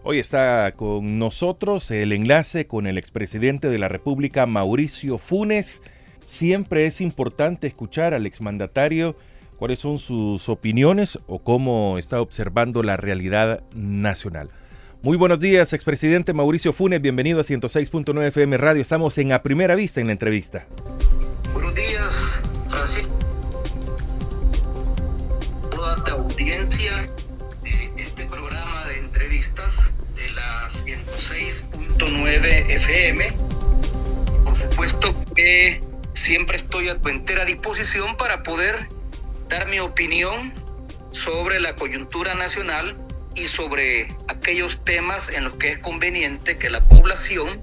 Hoy está con nosotros el enlace con el expresidente de la República, Mauricio Funes. Siempre es importante escuchar al exmandatario cuáles son sus opiniones o cómo está observando la realidad nacional. Muy buenos días, expresidente Mauricio Funes. Bienvenido a 106.9 FM Radio. Estamos en A Primera Vista en la entrevista. Buenos días, Francisco. Toda la audiencia de este programa de entrevistas de la 106.9 FM. Por supuesto que siempre estoy a tu entera disposición para poder dar mi opinión sobre la coyuntura nacional y sobre aquellos temas en los que es conveniente que la población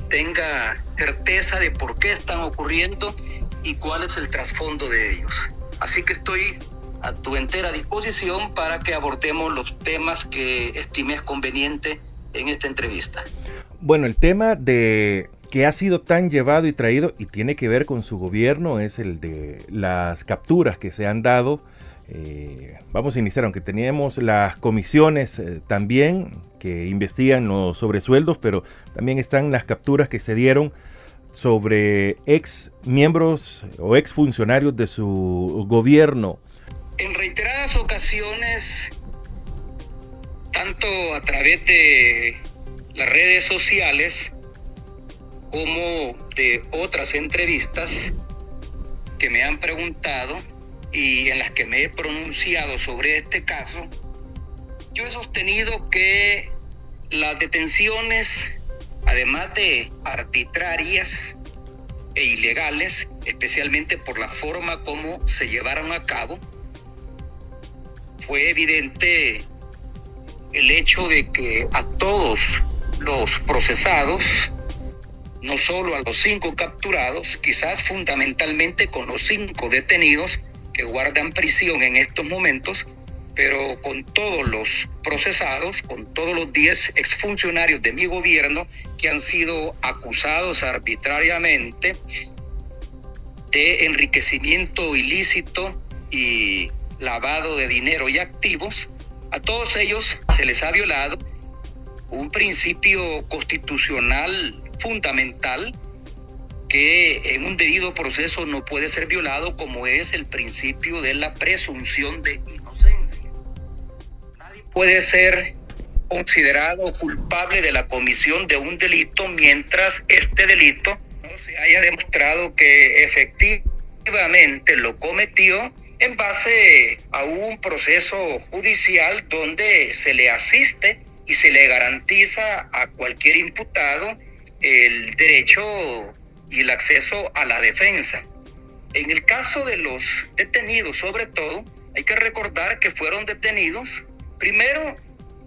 tenga certeza de por qué están ocurriendo y cuál es el trasfondo de ellos. Así que estoy a tu entera disposición para que abordemos los temas que estimes conveniente en esta entrevista. Bueno, el tema de que ha sido tan llevado y traído y tiene que ver con su gobierno es el de las capturas que se han dado. Vamos a iniciar, aunque teníamos las comisiones también que investigan los sobresueldos, pero también están las capturas que se dieron sobre ex miembros o ex funcionarios de su gobierno. En reiteradas ocasiones, tanto a través de las redes sociales como de otras entrevistas que me han preguntado y en las que me he pronunciado sobre este caso, yo he sostenido que las detenciones, además de arbitrarias e ilegales, especialmente por la forma como se llevaron a cabo, fue evidente el hecho de que a todos los procesados, no solo a los 5 capturados, quizás fundamentalmente con los 5 detenidos que guardan prisión en estos momentos, pero con todos los procesados, con todos los 10 exfuncionarios de mi gobierno que han sido acusados arbitrariamente de enriquecimiento ilícito y lavado de dinero y activos, a todos ellos se les ha violado un principio constitucional fundamental que en un debido proceso no puede ser violado, como es el principio de la presunción de inocencia. Nadie puede ser considerado culpable de la comisión de un delito mientras este delito no se haya demostrado que efectivamente lo cometió en base a un proceso judicial donde se le asiste y se le garantiza a cualquier imputado el derecho y el acceso a la defensa. En el caso de los detenidos, sobre todo, hay que recordar que fueron detenidos primero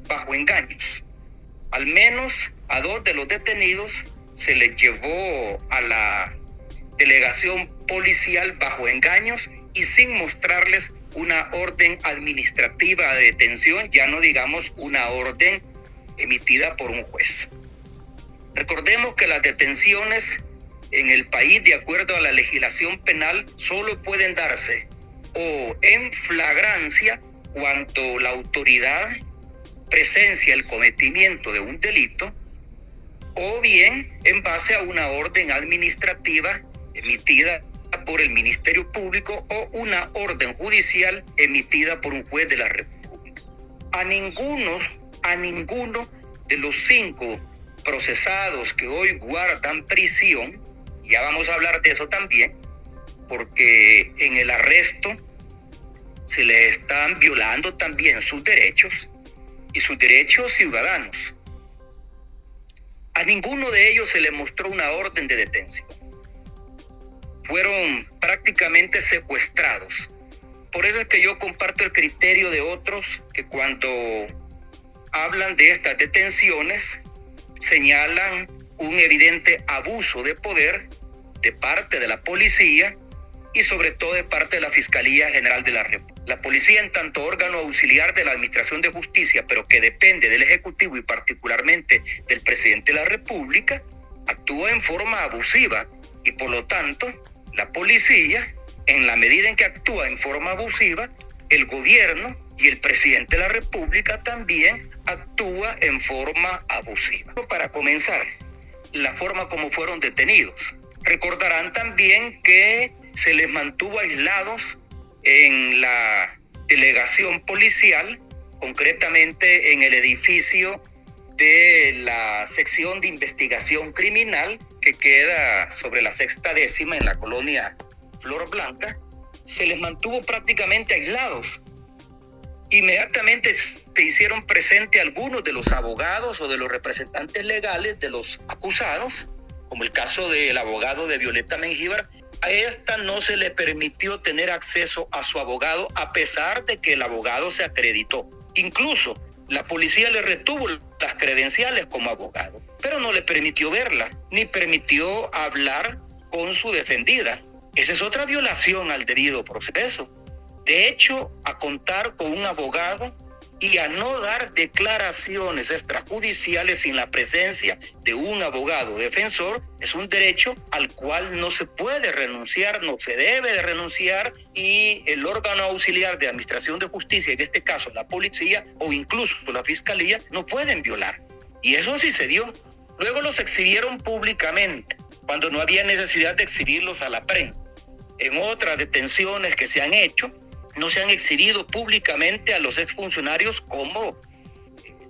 bajo engaños. Al menos a 2 de los detenidos se les llevó a la delegación policial bajo engaños y sin mostrarles una orden administrativa de detención, ya no digamos una orden emitida por un juez. Recordemos que las detenciones en el país, de acuerdo a la legislación penal, solo pueden darse o en flagrancia, cuando la autoridad presencia el cometimiento de un delito, o bien en base a una orden administrativa emitida por el Ministerio Público o una orden judicial emitida por un juez de la República. A ninguno de los 5 procesados que hoy guardan prisión, ya vamos a hablar de eso también, porque en el arresto se les están violando también sus derechos y sus derechos ciudadanos. A ninguno de ellos se le mostró una orden de detención. Fueron prácticamente secuestrados. Por eso es que yo comparto el criterio de otros que cuando hablan de estas detenciones señalan un evidente abuso de poder de parte de la policía y sobre todo de parte de la Fiscalía General de la República. La policía, en tanto órgano auxiliar de la Administración de Justicia, pero que depende del Ejecutivo y particularmente del Presidente de la República, actúa en forma abusiva y por lo tanto la policía, en la medida en que actúa en forma abusiva, el gobierno y el presidente de la República también actúa en forma abusiva. Para comenzar, la forma como fueron detenidos. Recordarán también que se les mantuvo aislados en la delegación policial, concretamente en el edificio de la sección de investigación criminal que queda sobre la 6ª en la colonia Flor Blanca. Se les mantuvo prácticamente aislados. Inmediatamente se hicieron presentes algunos de los abogados o de los representantes legales de los acusados, como el caso del abogado de Violeta Mengíbar. A esta no se le permitió tener acceso a su abogado a pesar de que el abogado se acreditó. Incluso la policía le retuvo las credenciales como abogado, pero no le permitió verla, ni permitió hablar con su defendida. Esa es otra violación al debido proceso. De hecho, a contar con un abogado y a no dar declaraciones extrajudiciales sin la presencia de un abogado defensor es un derecho al cual no se puede renunciar, no se debe de renunciar, y el órgano auxiliar de administración de justicia, en este caso la policía o incluso la fiscalía, no pueden violar. Y eso sí se dio. Luego los exhibieron públicamente, cuando no había necesidad de exhibirlos a la prensa. En otras detenciones que se han hecho, no se han exhibido públicamente a los exfuncionarios como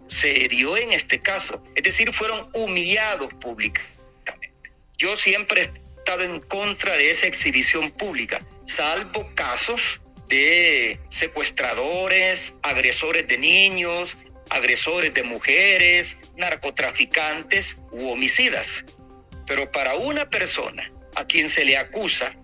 se dio en este caso. Es decir, fueron humillados públicamente. Yo siempre he estado en contra de esa exhibición pública, salvo casos de secuestradores, agresores de niños, agresores de mujeres, narcotraficantes u homicidas. Pero para una persona a quien se le acusa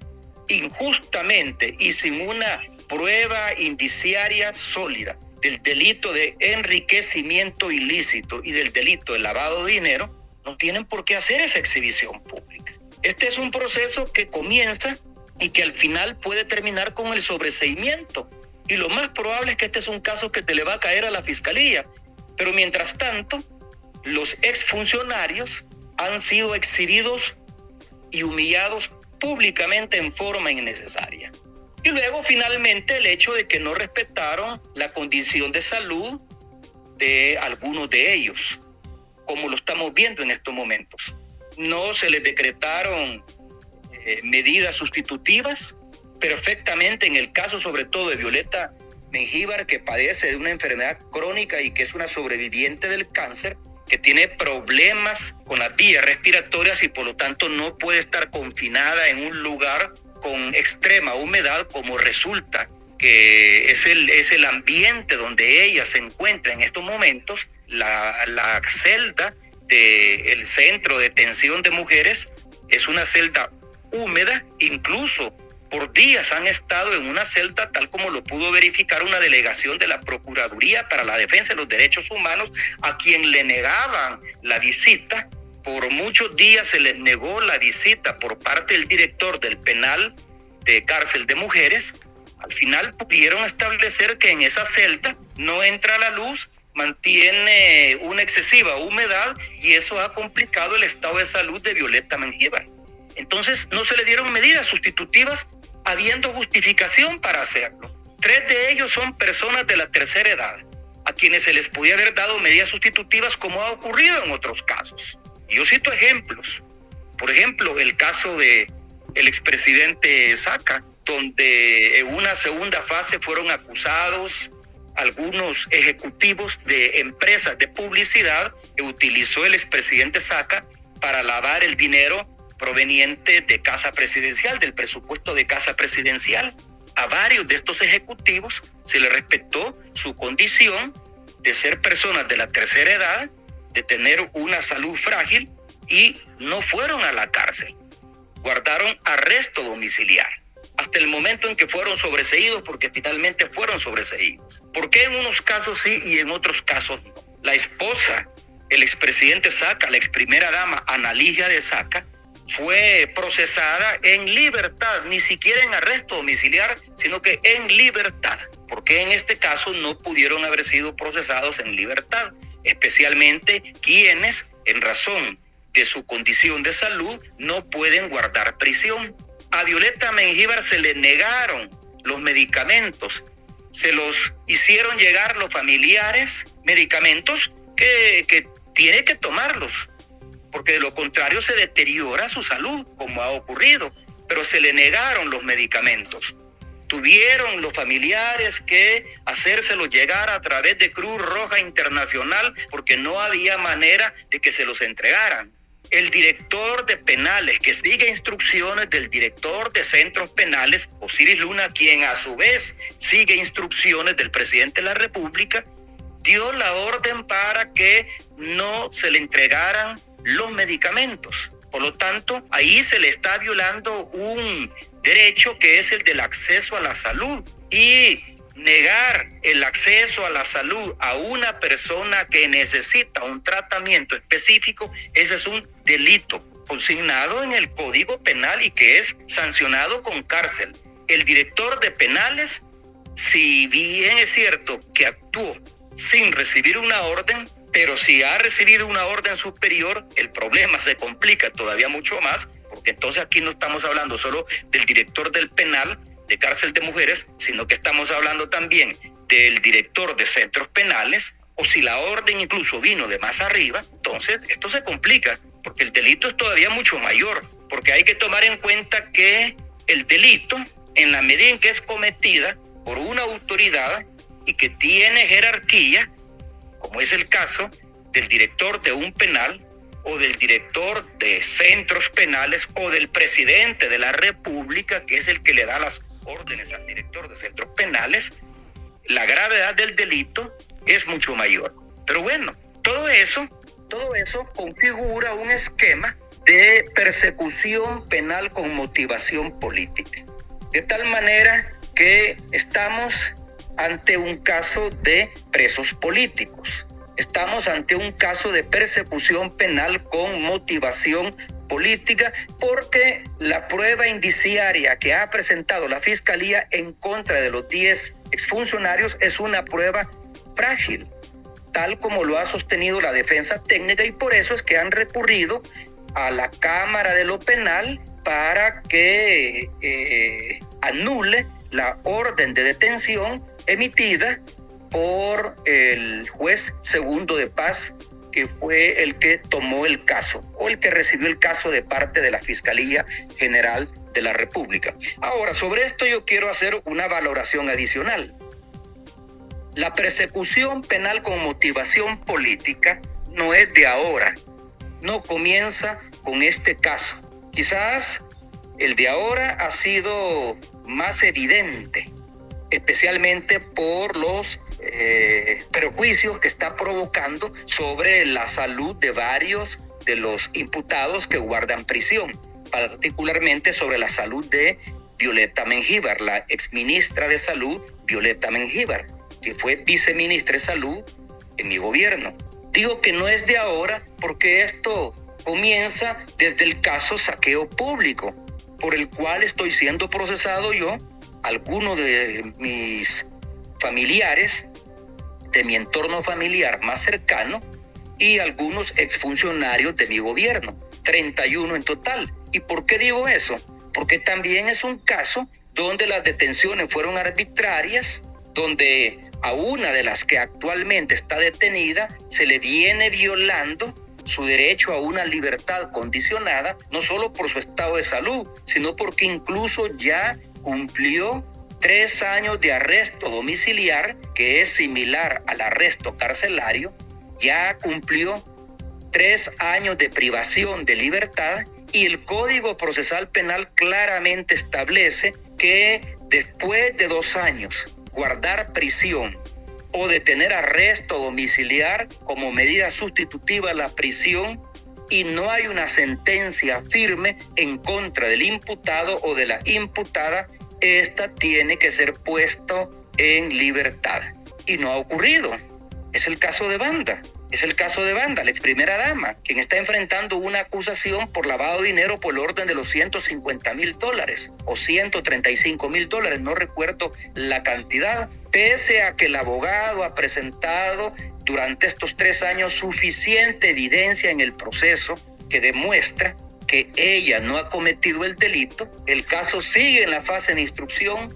injustamente y sin una prueba indiciaria sólida del delito de enriquecimiento ilícito y del delito de lavado de dinero, no tienen por qué hacer esa exhibición pública. Este es un proceso que comienza y que al final puede terminar con el sobreseimiento. Y lo más probable es que este es un caso que te le va a caer a la fiscalía. Pero mientras tanto, los exfuncionarios han sido exhibidos y humillados públicamente en forma innecesaria. Y luego, finalmente, el hecho de que no respetaron la condición de salud de algunos de ellos, como lo estamos viendo en estos momentos. No se les decretaron medidas sustitutivas perfectamente en el caso, sobre todo, de Violeta Mengíbar, que padece de una enfermedad crónica y que es una sobreviviente del cáncer, que tiene problemas con las vías respiratorias y por lo tanto no puede estar confinada en un lugar con extrema humedad, como resulta que es el ambiente donde ella se encuentra en estos momentos. La celda del Centro de Detención de Mujeres es una celda húmeda, incluso por días han estado en una celda, tal como lo pudo verificar una delegación de la Procuraduría para la Defensa de los Derechos Humanos, a quien le negaban la visita. Por muchos días se les negó la visita por parte del director del penal de cárcel de mujeres. Al final pudieron establecer que en esa celda no entra la luz, mantiene una excesiva humedad y eso ha complicado el estado de salud de Violeta Mengíbar. Entonces no se le dieron medidas sustitutivas habiendo justificación para hacerlo. 3 de ellos son personas de la tercera edad, a quienes se les podía haber dado medidas sustitutivas como ha ocurrido en otros casos. Yo cito ejemplos. Por ejemplo, el caso del expresidente Saca, donde en una segunda fase fueron acusados algunos ejecutivos de empresas de publicidad que utilizó el expresidente Saca para lavar el dinero proveniente de Casa Presidencial, del presupuesto de Casa Presidencial. A varios de estos ejecutivos se les respetó su condición de ser personas de la tercera edad, de tener una salud frágil y no fueron a la cárcel. Guardaron arresto domiciliar hasta el momento en que fueron sobreseídos, porque finalmente fueron sobreseídos. ¿Por qué en unos casos sí y en otros casos no? La esposa, el expresidente Saca, la ex primera dama Ana Ligia de Saca, fue procesada en libertad, ni siquiera en arresto domiciliar, sino que en libertad. ¿Por qué en este caso no pudieron haber sido procesados en libertad? Especialmente quienes, en razón de su condición de salud, no pueden guardar prisión. A Violeta Mengíbar se le negaron los medicamentos se los hicieron llegar los familiares medicamentos que tiene que tomarlos, porque de lo contrario se deteriora su salud, como ha ocurrido, pero se le negaron los medicamentos. Tuvieron los familiares que hacérselos llegar a través de Cruz Roja Internacional porque no había manera de que se los entregaran. El director de penales, que sigue instrucciones del director de centros penales, Osiris Luna, quien a su vez sigue instrucciones del presidente de la República, dio la orden para que no se le entregaran los medicamentos. Por lo tanto, ahí se le está violando un derecho que es el del acceso a la salud. Y negar el acceso a la salud a una persona que necesita un tratamiento específico, ese es un delito consignado en el Código Penal y que es sancionado con cárcel. El director de penales, si bien es cierto que actuó sin recibir una orden, pero si ha recibido una orden superior, el problema se complica todavía mucho más, porque entonces aquí no estamos hablando solo del director del penal, de cárcel de mujeres, sino que estamos hablando también del director de centros penales, o si la orden incluso vino de más arriba, entonces esto se complica, porque el delito es todavía mucho mayor, porque hay que tomar en cuenta que el delito, en la medida en que es cometida por una autoridad y que tiene jerarquía, como es el caso del director de un penal, o del director de centros penales, o del presidente de la República, que es el que le da las órdenes al director de centros penales, la gravedad del delito es mucho mayor. Pero bueno, todo eso configura un esquema de persecución penal con motivación política. De tal manera que estamos ante un caso de presos políticos. Estamos ante un caso de persecución penal con motivación política, porque la prueba indiciaria que ha presentado la Fiscalía en contra de los 10 exfuncionarios es una prueba frágil, tal como lo ha sostenido la defensa técnica, y por eso es que han recurrido a la Cámara de lo Penal para que anule la orden de detención emitida por el juez segundo de paz, que fue el que tomó el caso, o el que recibió el caso de parte de la Fiscalía General de la República. Ahora, sobre esto yo quiero hacer una valoración adicional. La persecución penal con motivación política no es de ahora, no comienza con este caso. Quizás el de ahora ha sido más evidente, especialmente por los perjuicios que está provocando sobre la salud de varios de los imputados que guardan prisión, particularmente sobre la salud de Violeta Mengíbar, la exministra de Salud, Violeta Mengíbar, que fue viceministra de Salud en mi gobierno. Digo que no es de ahora porque esto comienza desde el caso saqueo público, por el cual estoy siendo procesado yo, algunos de mis familiares, de mi entorno familiar más cercano, y algunos exfuncionarios de mi gobierno, 31 en total. ¿Y por qué digo eso? Porque también es un caso donde las detenciones fueron arbitrarias, donde a una de las que actualmente está detenida se le viene violando su derecho a una libertad condicionada, no solo por su estado de salud, sino porque incluso ya cumplió 3 años de arresto domiciliar, que es similar al arresto carcelario. Ya cumplió 3 años de privación de libertad, y el Código Procesal Penal claramente establece que después de 2 años guardar prisión o de tener arresto domiciliar como medida sustitutiva a la prisión, y no hay una sentencia firme en contra del imputado o de la imputada, esta tiene que ser puesto en libertad. Y no ha ocurrido. Es el caso de Banda. La ex primera dama, quien está enfrentando una acusación por lavado de dinero por el orden de los $150,000 o $135,000, no recuerdo la cantidad, pese a que el abogado ha presentado durante estos 3 años suficiente evidencia en el proceso que demuestra que ella no ha cometido el delito. El caso sigue en la fase de instrucción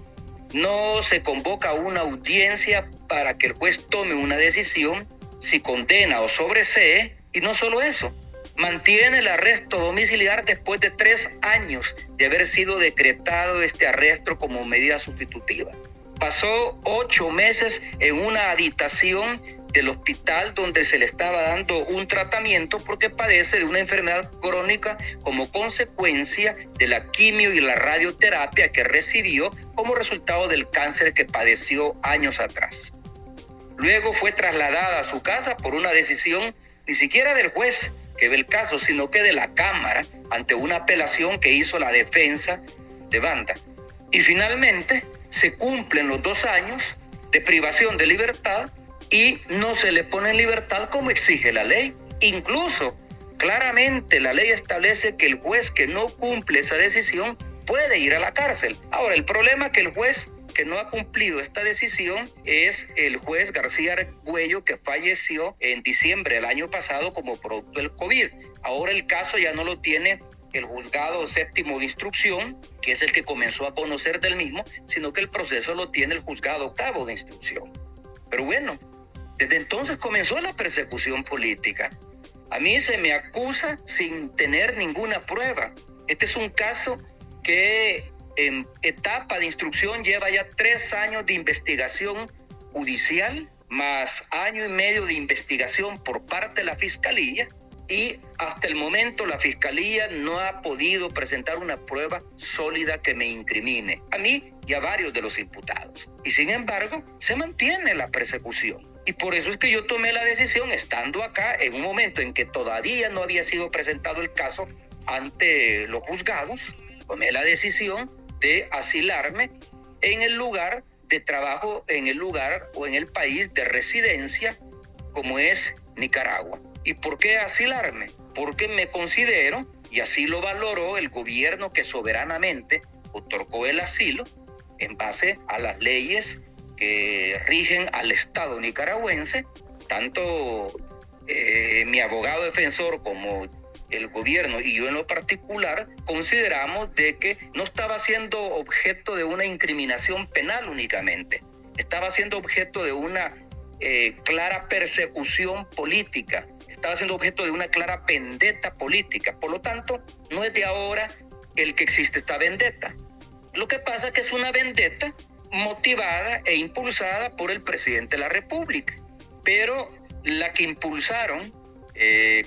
no se convoca una audiencia para que el juez tome una decisión si condena o sobresee, y no solo eso, mantiene el arresto domiciliar después de 3 años de haber sido decretado este arresto como medida sustitutiva. Pasó 8 meses en una habitación del hospital donde se le estaba dando un tratamiento porque padece de una enfermedad crónica como consecuencia de la quimio y la radioterapia que recibió como resultado del cáncer que padeció años atrás. Luego fue trasladada a su casa por una decisión ni siquiera del juez que ve el caso, sino que de la Cámara, ante una apelación que hizo la defensa de banda. Y finalmente se cumplen los 2 años de privación de libertad y no se le pone en libertad como exige la ley. Incluso, claramente la ley establece que el juez que no cumple esa decisión puede ir a la cárcel. Ahora, el problema es que el juez que no ha cumplido esta decisión es el juez García Argüello, que falleció en diciembre del año pasado como producto del COVID. Ahora el caso ya no lo tiene el juzgado séptimo de instrucción, que es el que comenzó a conocer del mismo, sino que el proceso lo tiene el juzgado octavo de instrucción. Pero bueno, desde entonces comenzó la persecución política. A mí se me acusa sin tener ninguna prueba. Este es un caso que en etapa de instrucción lleva ya 3 años de investigación judicial, más 1 año y medio de investigación por parte de la Fiscalía, y hasta el momento la Fiscalía no ha podido presentar una prueba sólida que me incrimine a mí y a varios de los imputados. Y sin embargo, se mantiene la persecución. Y por eso es que yo tomé la decisión, estando acá en un momento en que todavía no había sido presentado el caso ante los juzgados, tomé la decisión de asilarme en el lugar de trabajo, en el lugar o en el país de residencia, como es Nicaragua. ¿Y por qué asilarme? Porque me considero, y así lo valoró el gobierno que soberanamente otorgó el asilo, en base a las leyes que rigen al Estado nicaragüense, tanto mi abogado defensor como el gobierno y yo en lo particular consideramos de que no estaba siendo objeto de una incriminación penal únicamente, estaba siendo objeto de una clara persecución política, estaba siendo objeto de una clara vendetta política. Por lo tanto, no es de ahora el que existe esta vendetta. Lo que pasa es que es una vendetta motivada e impulsada por el presidente de la República, pero la que impulsaron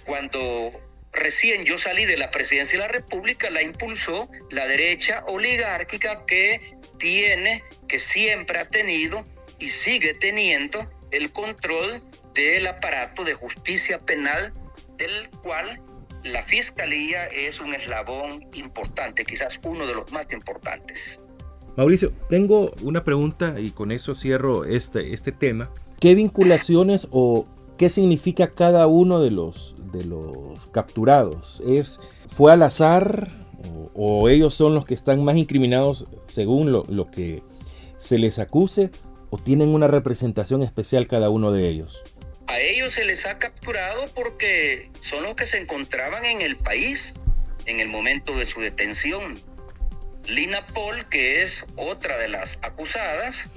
cuando recién yo salí de la presidencia de la República, la impulsó la derecha oligárquica que siempre ha tenido y sigue teniendo el control del aparato de justicia penal, del cual la Fiscalía es un eslabón importante, quizás uno de los más importantes. Mauricio, tengo una pregunta y con eso cierro este tema. ¿Qué vinculaciones o qué significa cada uno de los capturados? ¿Fue al azar o ellos son los que están más incriminados según lo que se les acuse, o tienen una representación especial cada uno de ellos? A ellos se les ha capturado porque son los que se encontraban en el país en el momento de su detención. Lina Paul, que es otra de las acusadas,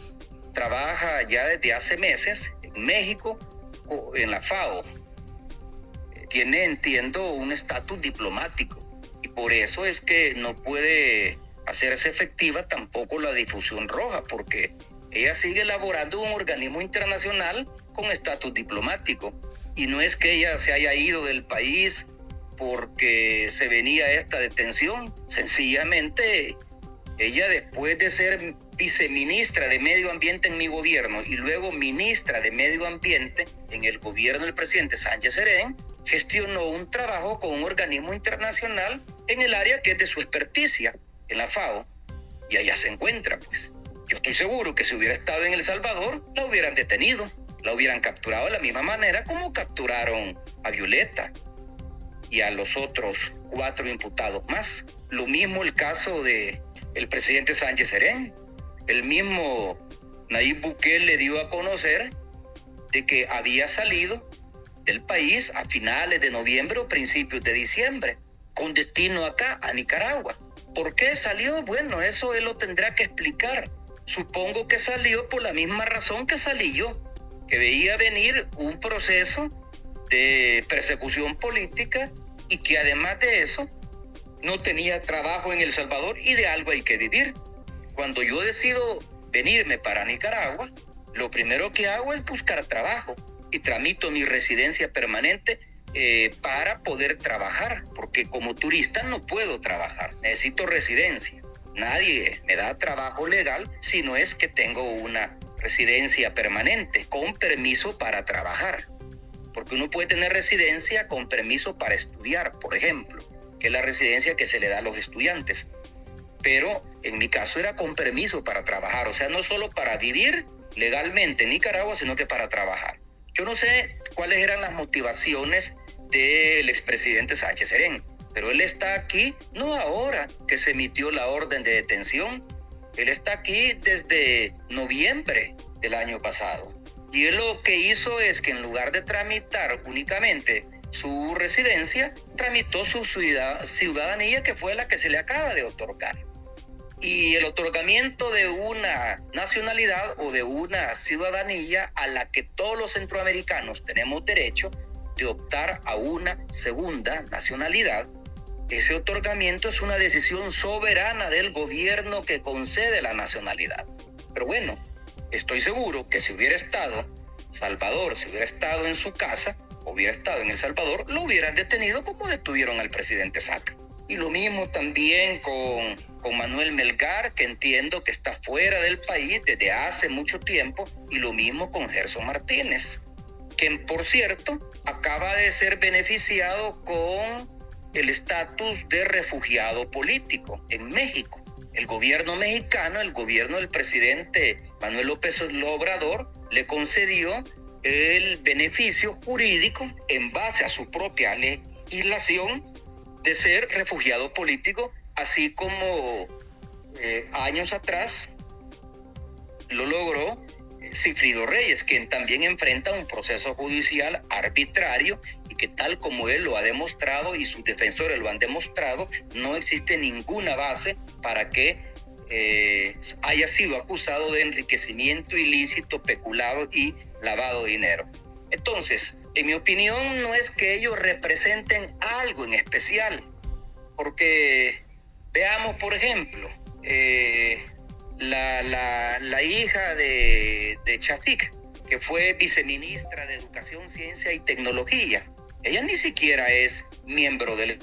trabaja ya desde hace meses en México en la FAO. Tiene, entiendo, un estatus diplomático y por eso es que no puede hacerse efectiva tampoco la difusión roja, porque ella sigue elaborando un organismo internacional con estatus diplomático, y no es que ella se haya ido del país porque se venía esta detención. Sencillamente ella, después de ser viceministra de Medio Ambiente en mi gobierno y luego ministra de Medio Ambiente en el gobierno del presidente Sánchez Serén, gestionó un trabajo con un organismo internacional en el área que es de su experticia, en la FAO, y allá se encuentra, pues. Yo estoy seguro que si hubiera estado en El Salvador, la hubieran detenido, la hubieran capturado de la misma manera como capturaron a Violeta y a los otros 4 imputados más. Lo mismo el caso de el presidente Sánchez Serén. El mismo Nayib Bukele dio a conocer de que había salido del país a finales de noviembre o principios de diciembre, con destino acá, a Nicaragua. ¿Por qué salió? Bueno, eso él lo tendrá que explicar. supongo que salió por la misma razón que salí yo, que veía venir un proceso de persecución política y que además de eso no tenía trabajo en El Salvador y de algo hay que vivir. Cuando yo decido venirme para Nicaragua, lo primero que hago es buscar trabajo y tramito mi residencia permanente para poder trabajar, porque como turista no puedo trabajar, necesito residencia. Nadie me da trabajo legal si no es que tengo una residencia permanente con permiso para trabajar, porque uno puede tener residencia con permiso para estudiar, por ejemplo, que es la residencia que se le da a los estudiantes, pero en mi caso era con permiso para trabajar, o sea, no solo para vivir legalmente en Nicaragua, sino que para trabajar. Yo no sé cuáles eran las motivaciones del expresidente Sánchez Serén, pero él está aquí no ahora que se emitió la orden de detención, él está aquí desde noviembre del año pasado. Y él lo que hizo es que en lugar de tramitar únicamente su residencia, tramitó su ciudadanía, que fue la que se le acaba de otorgar. Y el otorgamiento de una nacionalidad o de una ciudadanía a la que todos los centroamericanos tenemos derecho de optar a una segunda nacionalidad, ese otorgamiento es una decisión soberana del gobierno que concede la nacionalidad. Pero bueno, estoy seguro que si hubiera estado Salvador, si hubiera estado en su casa, hubiera estado en El Salvador, lo hubieran detenido como detuvieron al presidente Saca. Y lo mismo también con Manuel Melgar, que entiendo que está fuera del país desde hace mucho tiempo, y lo mismo con Gerson Martínez, que por cierto acaba de ser beneficiado con el estatus de refugiado político en México. El gobierno mexicano, el gobierno del presidente Manuel López Obrador, le concedió el beneficio jurídico en base a su propia legislación de ser refugiado político, así como años atrás lo logró Sigfrido Reyes, quien también enfrenta un proceso judicial arbitrario y que tal como él lo ha demostrado y sus defensores lo han demostrado, no existe ninguna base para que haya sido acusado de enriquecimiento ilícito, peculado y lavado de dinero. Entonces, en mi opinión, no es que ellos representen algo en especial, porque veamos, por ejemplo, la hija de Chafik, que fue viceministra de Educación, Ciencia y Tecnología. Ella ni siquiera es miembro del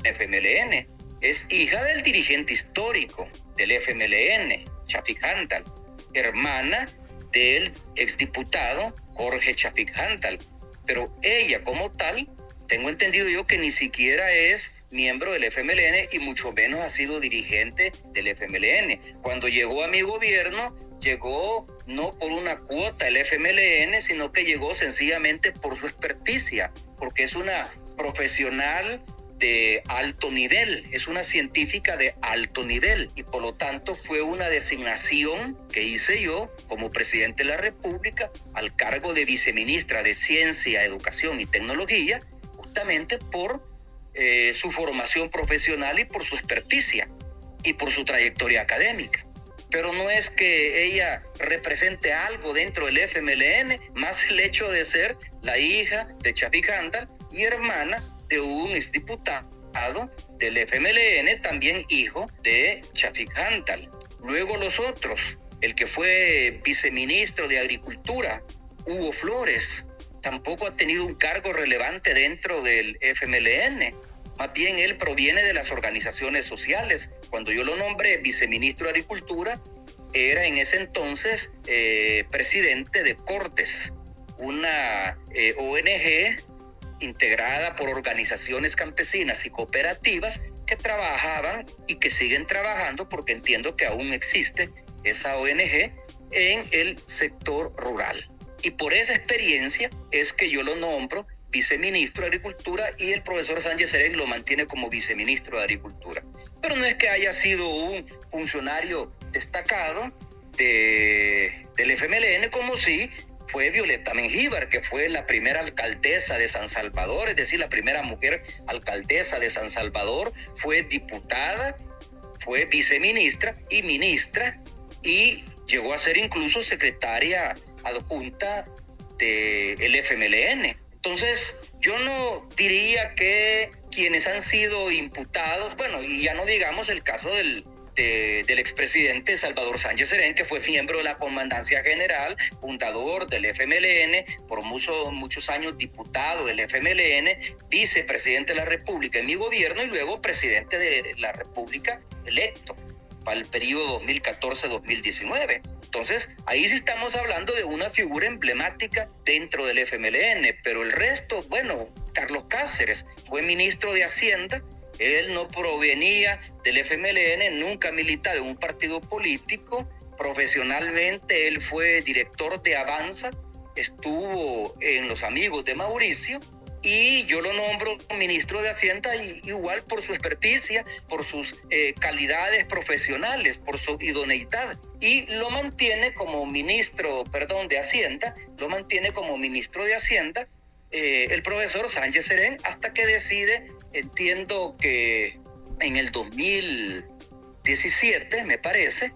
FMLN, es hija del dirigente histórico del FMLN, Chafik Hantal, hermana del exdiputado Jorge Chafik Hantal. Pero ella como tal, tengo entendido yo que ni siquiera es miembro del FMLN y mucho menos ha sido dirigente del FMLN. Cuando llegó a mi gobierno, llegó no por una cuota del FMLN, sino que llegó sencillamente por su experticia, porque es una profesional de alto nivel, es una científica de alto nivel y por lo tanto fue una designación que hice yo como presidente de la República al cargo de viceministra de Ciencia, Educación y Tecnología, justamente por su formación profesional y por su experticia y por su trayectoria académica. Pero no es que ella represente algo dentro del FMLN, más el hecho de ser la hija de Chafik Hantal y hermana de un exdiputado del FMLN, también hijo de Chafik Hantal. Luego los otros, el que fue viceministro de Agricultura, Hugo Flores, tampoco ha tenido un cargo relevante dentro del FMLN. Más bien él proviene de las organizaciones sociales. Cuando yo lo nombré viceministro de Agricultura, era en ese entonces presidente de Cortes, una ONG integrada por organizaciones campesinas y cooperativas que trabajaban y que siguen trabajando, porque entiendo que aún existe esa ONG en el sector rural. Y por esa experiencia es que yo lo nombro viceministro de Agricultura y el profesor Sánchez Serén lo mantiene como viceministro de Agricultura. Pero no es que haya sido un funcionario destacado del FMLN, como si fue Violeta Mengíbar, que fue la primera alcaldesa de San Salvador, es decir, la primera mujer alcaldesa de San Salvador, fue diputada, fue viceministra y ministra, y llegó a ser incluso secretaria adjunta del FMLN. Entonces, yo no diría que quienes han sido imputados, bueno, y ya no digamos el caso del expresidente Salvador Sánchez Serén, que fue miembro de la Comandancia General, fundador del FMLN, por muchos años diputado del FMLN, vicepresidente de la República en mi gobierno y luego presidente de la República electo para el periodo 2014-2019. Entonces, ahí sí estamos hablando de una figura emblemática dentro del FMLN, pero el resto, bueno, Carlos Cáceres fue ministro de Hacienda. Él no provenía del FMLN, nunca militaba en un partido político. Profesionalmente, él fue director de Avanza, estuvo en Los Amigos de Mauricio, y yo lo nombro ministro de Hacienda igual por su experticia, por sus calidades profesionales, por su idoneidad. Y lo mantiene como ministro, de Hacienda, el profesor Sánchez Serén, hasta que decide, entiendo que en el 2017, me parece,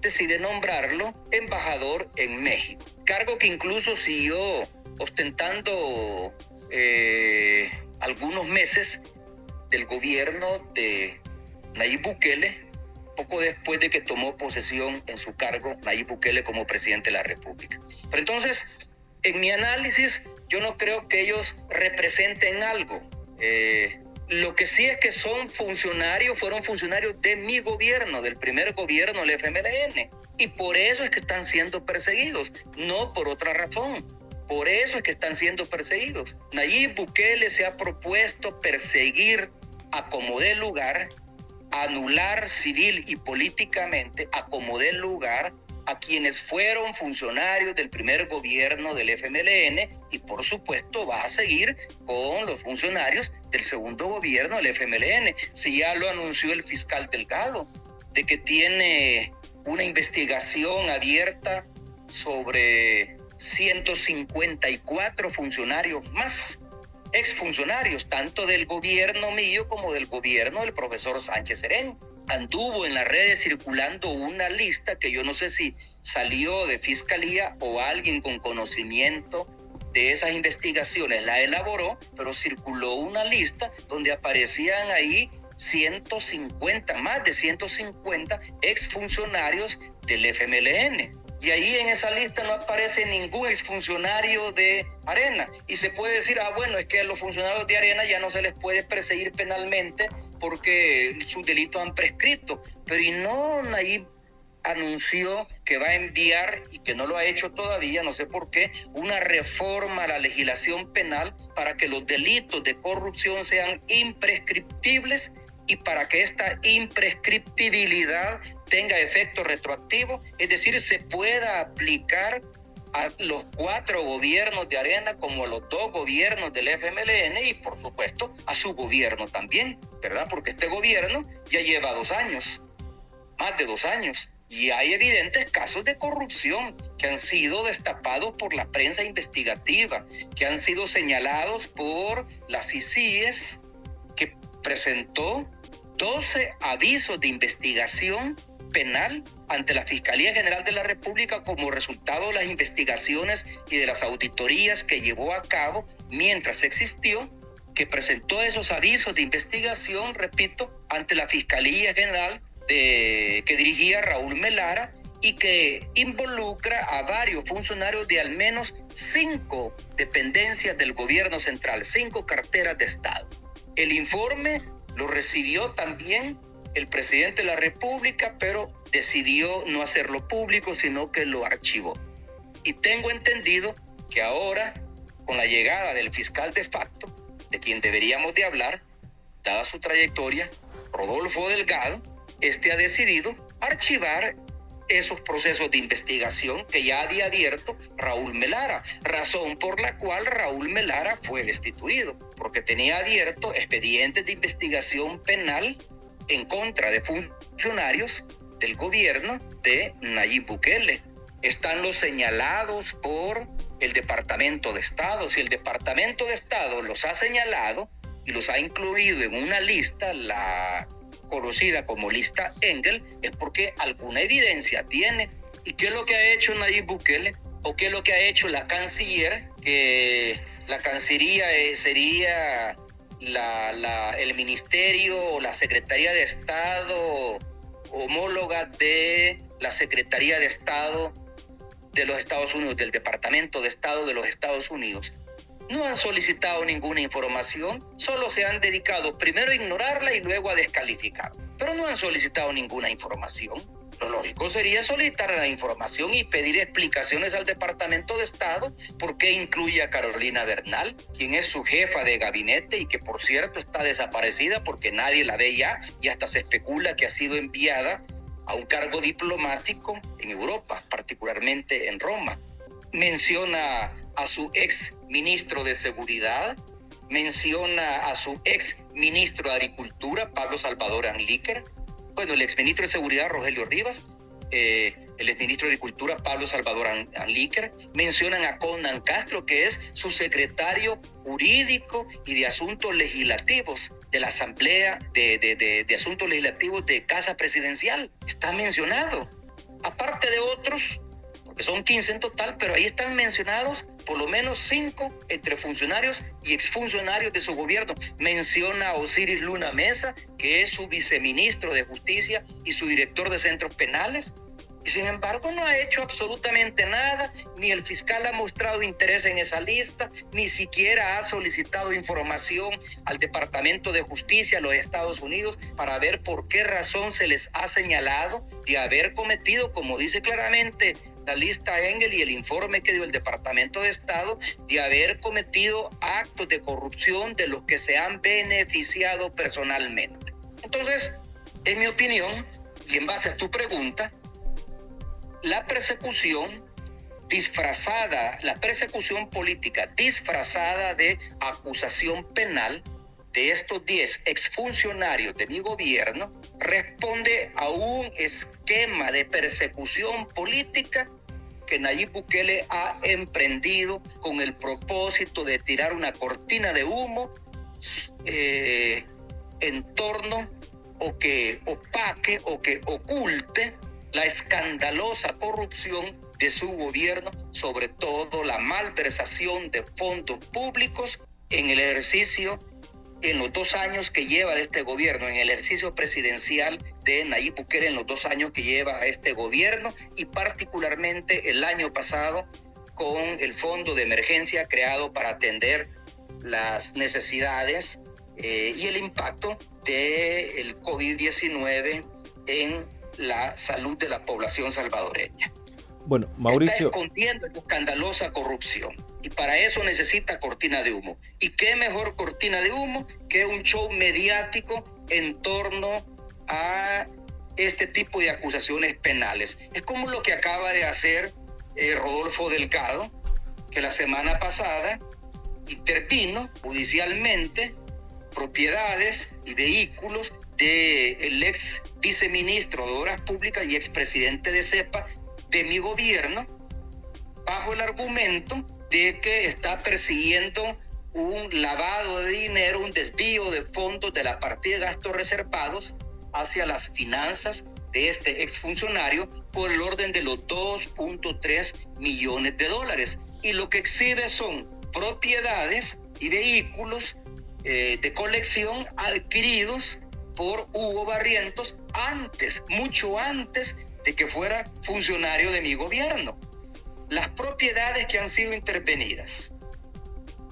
decide nombrarlo embajador en México. Cargo que incluso siguió ostentando algunos meses del gobierno de Nayib Bukele, poco después de que tomó posesión en su cargo Nayib Bukele como presidente de la República. Pero entonces, en mi análisis, yo no creo que ellos representen algo. Lo que sí es que fueron funcionarios de mi gobierno, del primer gobierno del FMLN, y por eso es que están siendo perseguidos, no por otra razón. Por eso es que están siendo perseguidos. Nayib Bukele se ha propuesto perseguir a como dé lugar, anular civil y políticamente a como dé lugar a quienes fueron funcionarios del primer gobierno del FMLN, y por supuesto va a seguir con los funcionarios del segundo gobierno del FMLN. Si ya lo anunció el fiscal Delgado, de que tiene una investigación abierta sobre 154 funcionarios más, exfuncionarios, tanto del gobierno mío como del gobierno del profesor Sánchez Serén. Anduvo en las redes circulando una lista que yo no sé si salió de Fiscalía o alguien con conocimiento de esas investigaciones la elaboró, pero circuló una lista donde aparecían ahí 150, más de 150 exfuncionarios del FMLN. Y ahí en esa lista no aparece ningún exfuncionario de Arena. Y se puede decir, bueno, es que a los funcionarios de Arena ya no se les puede perseguir penalmente porque sus delitos han prescrito. Pero y no, Nayib anunció que va a enviar, y que no lo ha hecho todavía, no sé por qué, una reforma a la legislación penal para que los delitos de corrupción sean imprescriptibles, y para que esta imprescriptibilidad tenga efecto retroactivo, es decir, se pueda aplicar a los 4 gobiernos de Arena como a los 2 gobiernos del FMLN, y por supuesto a su gobierno también, ¿verdad? Porque este gobierno ya lleva 2 años, más de 2 años, y hay evidentes casos de corrupción que han sido destapados por la prensa investigativa, que han sido señalados por las CICIES, que presentó 12 avisos de investigación penal ante la Fiscalía General de la República como resultado de las investigaciones y de las auditorías que llevó a cabo mientras existió, que presentó esos avisos de investigación, repito, ante la Fiscalía General que dirigía Raúl Melara, y que involucra a varios funcionarios de al menos 5 dependencias del gobierno central, 5 carteras de Estado. El informe lo recibió también el presidente de la República, pero decidió no hacerlo público, sino que lo archivó. Y tengo entendido que ahora, con la llegada del fiscal de facto, de quien deberíamos de hablar, dada su trayectoria, Rodolfo Delgado, ha decidido archivar esos procesos de investigación que ya había abierto Raúl Melara, razón por la cual Raúl Melara fue destituido, porque tenía abierto expedientes de investigación penal en contra de funcionarios del gobierno de Nayib Bukele. Están los señalados por el Departamento de Estado. Si el Departamento de Estado los ha señalado y los ha incluido en una lista, la conocida como lista Engel, es porque alguna evidencia tiene. ¿Y qué es lo que ha hecho Nayib Bukele? ¿O qué es lo que ha hecho la canciller? Que la cancillería sería el ministerio o la Secretaría de Estado homóloga de la Secretaría de Estado de los Estados Unidos, del Departamento de Estado de los Estados Unidos. No han solicitado ninguna información, solo se han dedicado primero a ignorarla y luego a descalificar. Pero no han solicitado ninguna información. Lo lógico sería solicitar la información y pedir explicaciones al Departamento de Estado por qué incluye a Carolina Bernal, quien es su jefa de gabinete y que, por cierto, está desaparecida porque nadie la ve ya y hasta se especula que ha sido enviada a un cargo diplomático en Europa, particularmente en Roma. Menciona a su ex ministro de Seguridad, menciona a su ex ministro de Agricultura, Pablo Salvador Anlíquer, bueno, el exministro de Seguridad, Rogelio Rivas, el exministro de Agricultura, Pablo Salvador Anlíquer, mencionan a Conan Castro, que es su secretario jurídico y de Asuntos Legislativos de la Asamblea de Asuntos Legislativos de Casa Presidencial. Está mencionado, aparte de otros, porque son 15 en total, pero ahí están mencionados por lo menos 5 entre funcionarios y exfuncionarios de su gobierno. Menciona a Osiris Luna Mesa, que es su viceministro de Justicia y su director de centros penales. Y sin embargo no ha hecho absolutamente nada, ni el fiscal ha mostrado interés en esa lista, ni siquiera ha solicitado información al Departamento de Justicia de los Estados Unidos para ver por qué razón se les ha señalado de haber cometido, como dice claramente la lista Engel y el informe que dio el Departamento de Estado, de haber cometido actos de corrupción de los que se han beneficiado personalmente. Entonces, en mi opinión, y en base a tu pregunta, la persecución política disfrazada de acusación penal de estos 10 exfuncionarios de mi gobierno responde a un esquema de persecución política que Nayib Bukele ha emprendido con el propósito de tirar una cortina de humo en torno o que opaque o que oculte la escandalosa corrupción de su gobierno, sobre todo la malversación de fondos públicos en los 2 años que lleva de este gobierno, en el ejercicio presidencial de Nayib Bukele, en los 2 años que lleva este gobierno, y particularmente el año pasado con el fondo de emergencia creado para atender las necesidades y el impacto del COVID-19 en la salud de la población salvadoreña. Bueno, Mauricio, está escondiendo esta escandalosa corrupción y para eso necesita cortina de humo. ¿Y qué mejor cortina de humo que un show mediático en torno a este tipo de acusaciones penales? Es como lo que acaba de hacer Rodolfo Delgado, que la semana pasada intervino judicialmente propiedades y vehículos del ex viceministro de Obras Públicas y expresidente de CEPA de mi gobierno, bajo el argumento de que está persiguiendo un lavado de dinero, un desvío de fondos de la partida de gastos reservados hacia las finanzas de este exfuncionario por el orden de los 2.3 millones de dólares. Y lo que exhibe son propiedades y vehículos de colección adquiridos por Hugo Barrientos mucho antes de que fuera funcionario de mi gobierno. Las propiedades que han sido intervenidas,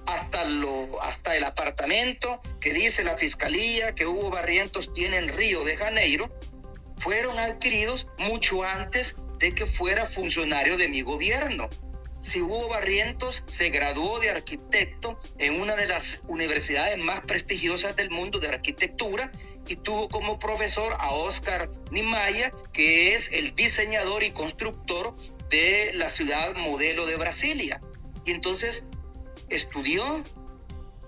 hasta el apartamento que dice la fiscalía que Hugo Barrientos tiene en Río de Janeiro, fueron adquiridos mucho antes de que fuera funcionario de mi gobierno. Si Hugo Barrientos se graduó de arquitecto en una de las universidades más prestigiosas del mundo de arquitectura y tuvo como profesor a Oscar Niemeyer, que es el diseñador y constructor de la ciudad modelo de Brasilia. Y entonces estudió,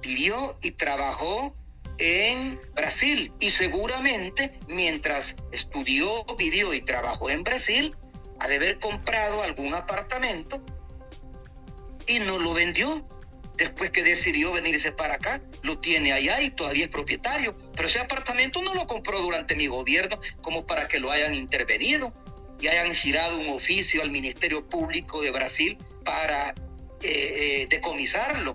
vivió y trabajó en Brasil. Y seguramente mientras estudió, vivió y trabajó en Brasil, ha de haber comprado algún apartamento y no lo vendió. después que decidió venirse para acá, lo tiene allá y todavía es propietario. Pero ese apartamento no lo compró durante mi gobierno como para que lo hayan intervenido y hayan girado un oficio al Ministerio Público de Brasil para decomisarlo.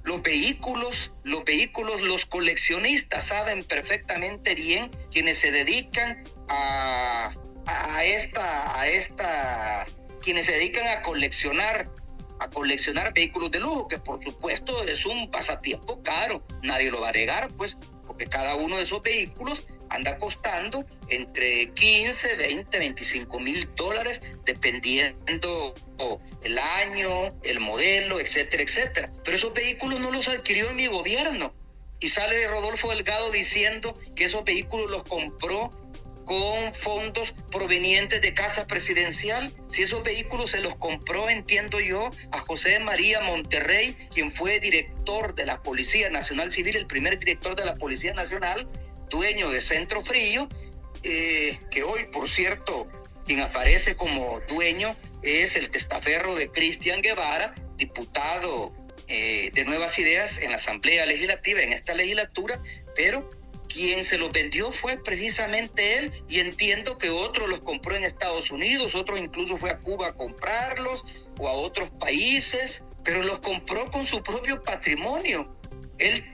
Los vehículos, los coleccionistas saben perfectamente bien, quienes se dedican quienes se dedican a coleccionar vehículos de lujo, que por supuesto es un pasatiempo caro, nadie lo va a negar, pues, porque cada uno de esos vehículos anda costando entre 15, 20, 25 mil dólares, dependiendo el año, el modelo, etcétera, etcétera. Pero esos vehículos no los adquirió en mi gobierno. Y sale Rodolfo Delgado diciendo que esos vehículos los compró con fondos provenientes de Casa Presidencial. Si esos vehículos se los compró, entiendo yo, a José María Monterrey, quien fue director de la Policía Nacional Civil, el primer director de la Policía Nacional, dueño de Centro Frío, que hoy, por cierto, quien aparece como dueño es el testaferro de Cristian Guevara, diputado de Nuevas Ideas en la Asamblea Legislativa, en esta legislatura, pero quien se los vendió fue precisamente él, y entiendo que otro los compró en Estados Unidos, otro incluso fue a Cuba a comprarlos o a otros países, pero los compró con su propio patrimonio. Él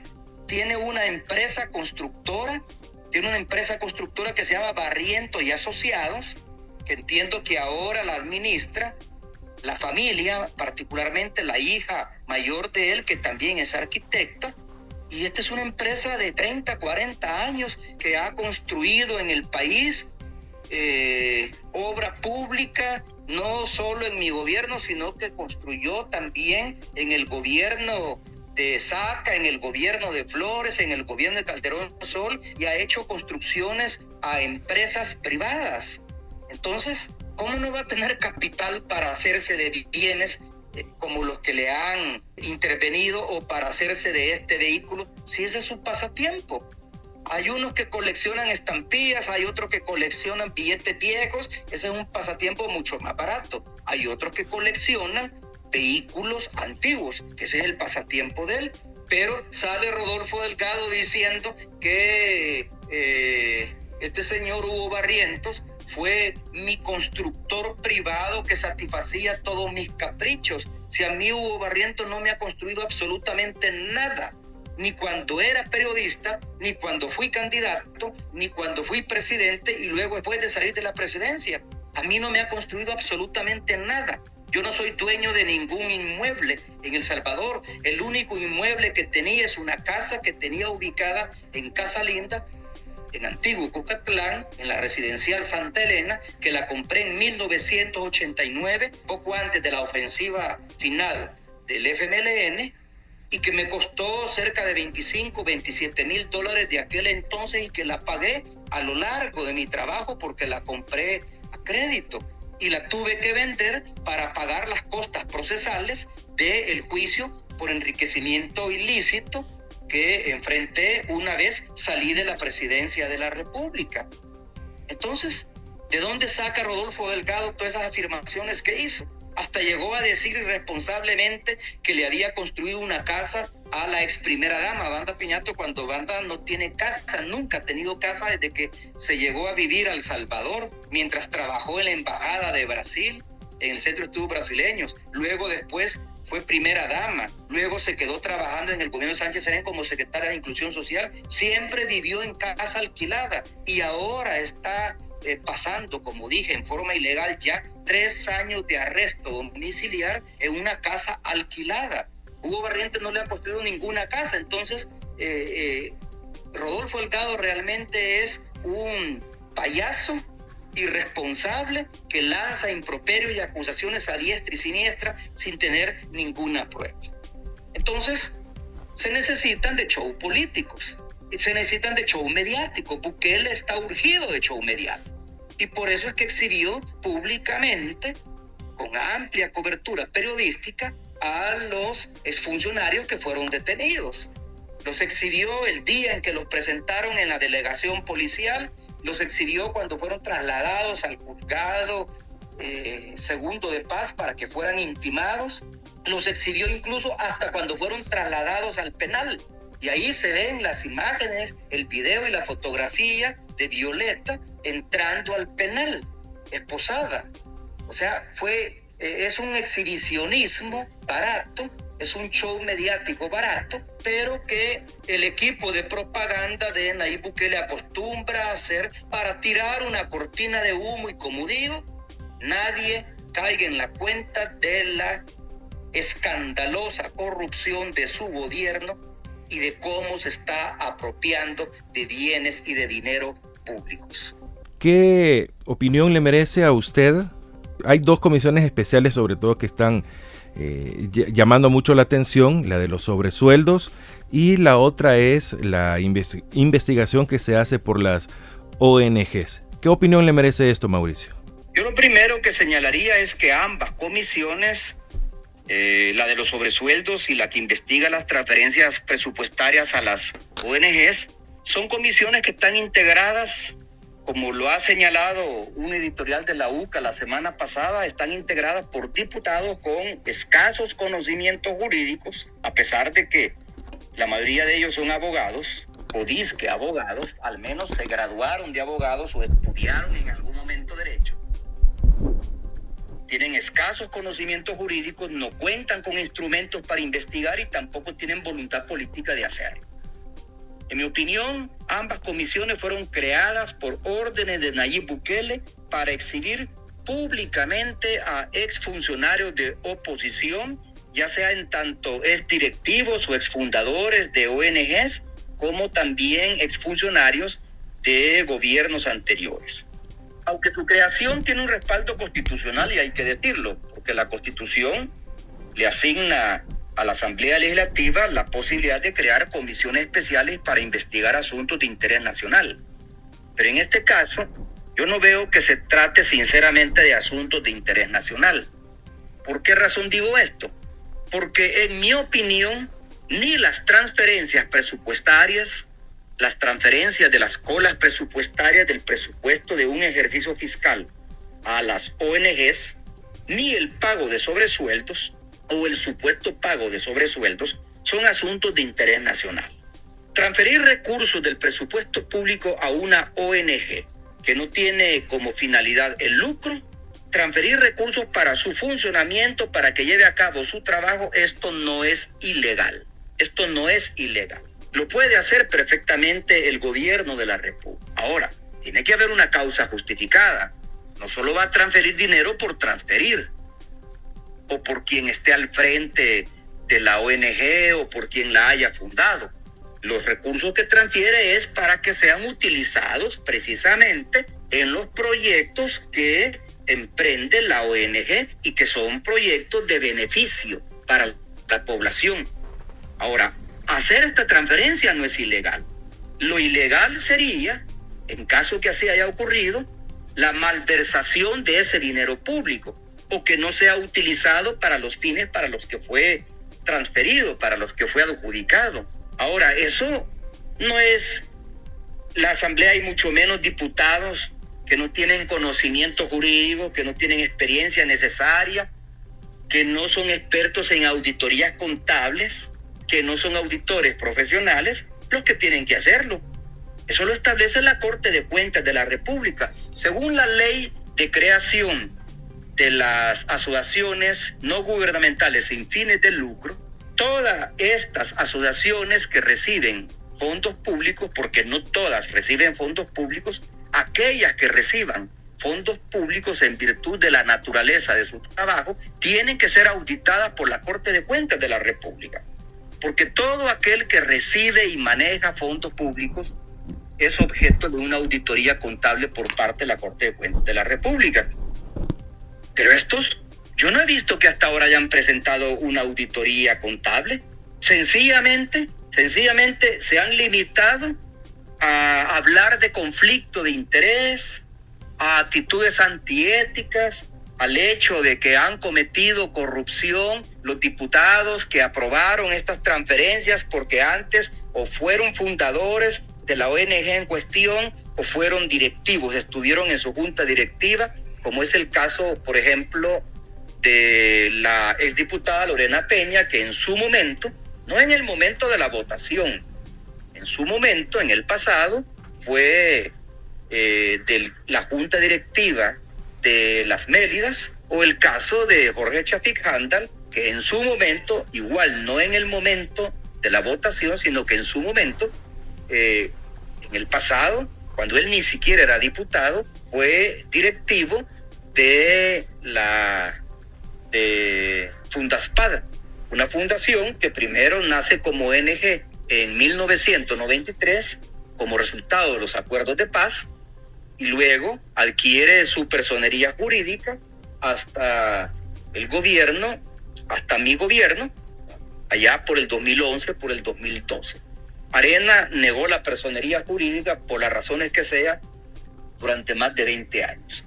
tiene una empresa constructora que se llama Barrientos y Asociados, que entiendo que ahora la administra la familia, particularmente la hija mayor de él, que también es arquitecta. Y esta es una empresa de 30, 40 años que ha construido en el país obra pública, no solo en mi gobierno, sino que construyó también en el gobierno de Saca, en el gobierno de Flores, en el gobierno de Calderón Sol, y ha hecho construcciones a empresas privadas. Entonces, ¿cómo no va a tener capital para hacerse de bienes como los que le han intervenido o para hacerse de este vehículo, si ese es su pasatiempo? Hay unos que coleccionan estampillas, hay otros que coleccionan billetes viejos, ese es un pasatiempo mucho más barato. Hay otros que coleccionan vehículos antiguos, que ese es el pasatiempo de él. Pero sale Rodolfo Delgado diciendo que este señor Hugo Barrientos fue mi constructor privado que satisfacía todos mis caprichos. Si a mí Hugo Barrientos no me ha construido absolutamente nada, ni cuando era periodista, ni cuando fui candidato, ni cuando fui presidente y luego después de salir de la presidencia. A mí no me ha construido absolutamente nada. Yo no soy dueño de ningún inmueble en El Salvador. El único inmueble que tenía es una casa que tenía ubicada en Casa Linda, en Antiguo Cucatlán, en la residencial Santa Elena, que la compré en 1989, poco antes de la ofensiva final del FMLN, y que me costó cerca de 25, 27 mil dólares de aquel entonces, y que la pagué a lo largo de mi trabajo porque la compré a crédito y la tuve que vender para pagar las costas procesales del juicio por enriquecimiento ilícito que enfrenté una vez salí de la presidencia de la República. Entonces, ¿de dónde saca Rodolfo Delgado todas esas afirmaciones que hizo? Hasta llegó a decir irresponsablemente que le había construido una casa a la ex primera dama, Wanda Piñato, cuando Wanda no tiene casa, nunca ha tenido casa desde que se llegó a vivir a El Salvador, mientras trabajó en la Embajada de Brasil, en el Centro de Estudios Brasileños. Luego después fue primera dama, luego se quedó trabajando en el gobierno de Sánchez Serén como secretaria de Inclusión Social, siempre vivió en casa alquilada y ahora está pasando, como dije, en forma ilegal ya 3 años de arresto domiciliar en una casa alquilada. Hugo Barrientos no le ha construido ninguna casa. Entonces Rodolfo Delgado realmente es un payaso irresponsable que lanza improperios y acusaciones a diestra y siniestra sin tener ninguna prueba. Entonces se necesitan de show políticos, se necesitan de show mediático. Bukele está urgido de show mediático y por eso es que exhibió públicamente, con amplia cobertura periodística, a los exfuncionarios que fueron detenidos. Los exhibió el día en que los presentaron en la delegación policial, los exhibió cuando fueron trasladados al juzgado segundo de paz para que fueran intimados. Los exhibió incluso hasta cuando fueron trasladados al penal. Y ahí se ven las imágenes, el video y la fotografía de Violeta entrando al penal, esposada. O sea, es un exhibicionismo barato, es un show mediático barato, pero que el equipo de propaganda de Nayib Bukele acostumbra a hacer para tirar una cortina de humo, y como digo, nadie caiga en la cuenta de la escandalosa corrupción de su gobierno y de cómo se está apropiando de bienes y de dinero públicos. ¿Qué opinión le merece a usted? Hay dos comisiones especiales sobre todo que están llamando mucho la atención, la de los sobresueldos, y la otra es la investigación que se hace por las ONGs. ¿Qué opinión le merece esto, Mauricio? Yo lo primero que señalaría es que ambas comisiones, la de los sobresueldos y la que investiga las transferencias presupuestarias a las ONGs, son comisiones que están integradas, como lo ha señalado un editorial de la UCA la semana pasada, están integradas por diputados con escasos conocimientos jurídicos, a pesar de que la mayoría de ellos son abogados, o dizque abogados, al menos se graduaron de abogados o estudiaron en algún momento derecho. Tienen escasos conocimientos jurídicos, no cuentan con instrumentos para investigar y tampoco tienen voluntad política de hacerlo. En mi opinión, ambas comisiones fueron creadas por órdenes de Nayib Bukele para exhibir públicamente a exfuncionarios de oposición, ya sea en tanto exdirectivos o exfundadores de ONGs, como también exfuncionarios de gobiernos anteriores. Aunque su creación tiene un respaldo constitucional, y hay que decirlo, porque la Constitución le asigna a la Asamblea Legislativa la posibilidad de crear comisiones especiales para investigar asuntos de interés nacional. Pero en este caso, yo no veo que se trate sinceramente de asuntos de interés nacional. ¿Por qué razón digo esto? Porque en mi opinión, ni las transferencias presupuestarias, las transferencias de las colas presupuestarias del presupuesto de un ejercicio fiscal a las ONGs, ni el pago de sobresueldos o el supuesto pago de sobresueldos son asuntos de interés nacional. Transferir recursos del presupuesto público a una ONG que no tiene como finalidad el lucro, transferir recursos para su funcionamiento, para que lleve a cabo su trabajo, esto no es ilegal. Esto no es ilegal. Lo puede hacer perfectamente el gobierno de la República. Ahora, tiene que haber una causa justificada. No solo va a transferir dinero por transferir, o por quien esté al frente de la ONG o por quien la haya fundado. Los recursos que transfiere es para que sean utilizados precisamente en los proyectos que emprende la ONG y que son proyectos de beneficio para la población. Ahora, hacer esta transferencia no es ilegal. Lo ilegal sería, en caso que así haya ocurrido, la malversación de ese dinero público, o que no sea utilizado para los fines para los que fue transferido, para los que fue adjudicado. Ahora, eso no es la Asamblea, y mucho menos diputados que no tienen conocimiento jurídico, que no tienen experiencia necesaria, que no son expertos en auditorías contables, que no son auditores profesionales, los que tienen que hacerlo. Eso lo establece la Corte de Cuentas de la República. Según la ley de creación de las asociaciones no gubernamentales sin fines de lucro, todas estas asociaciones que reciben fondos públicos, porque no todas reciben fondos públicos, aquellas que reciban fondos públicos en virtud de la naturaleza de su trabajo, tienen que ser auditadas por la Corte de Cuentas de la República. Porque todo aquel que recibe y maneja fondos públicos es objeto de una auditoría contable por parte de la Corte de Cuentas de la República. Pero estos, yo no he visto que hasta ahora hayan presentado una auditoría contable. Sencillamente se han limitado a hablar de conflicto de interés, a actitudes antiéticas, al hecho de que han cometido corrupción los diputados que aprobaron estas transferencias, porque antes o fueron fundadores de la ONG en cuestión o fueron directivos, estuvieron en su junta directiva, como es el caso, por ejemplo, de la exdiputada Lorena Peña, que en su momento, no en el momento de la votación, en su momento, en el pasado, fue de la junta directiva de las Mélidas, o el caso de Jorge Chafik Handal, que en su momento, igual no en el momento de la votación, sino que en su momento, en el pasado, cuando él ni siquiera era diputado, fue directivo de la Fundaspad, una fundación que primero nace como ONG en 1993 como resultado de los acuerdos de paz y luego adquiere su personería jurídica hasta el gobierno, hasta mi gobierno, allá por el 2011, por el 2012. Arena negó la personería jurídica por las razones que sea durante más de 20 años.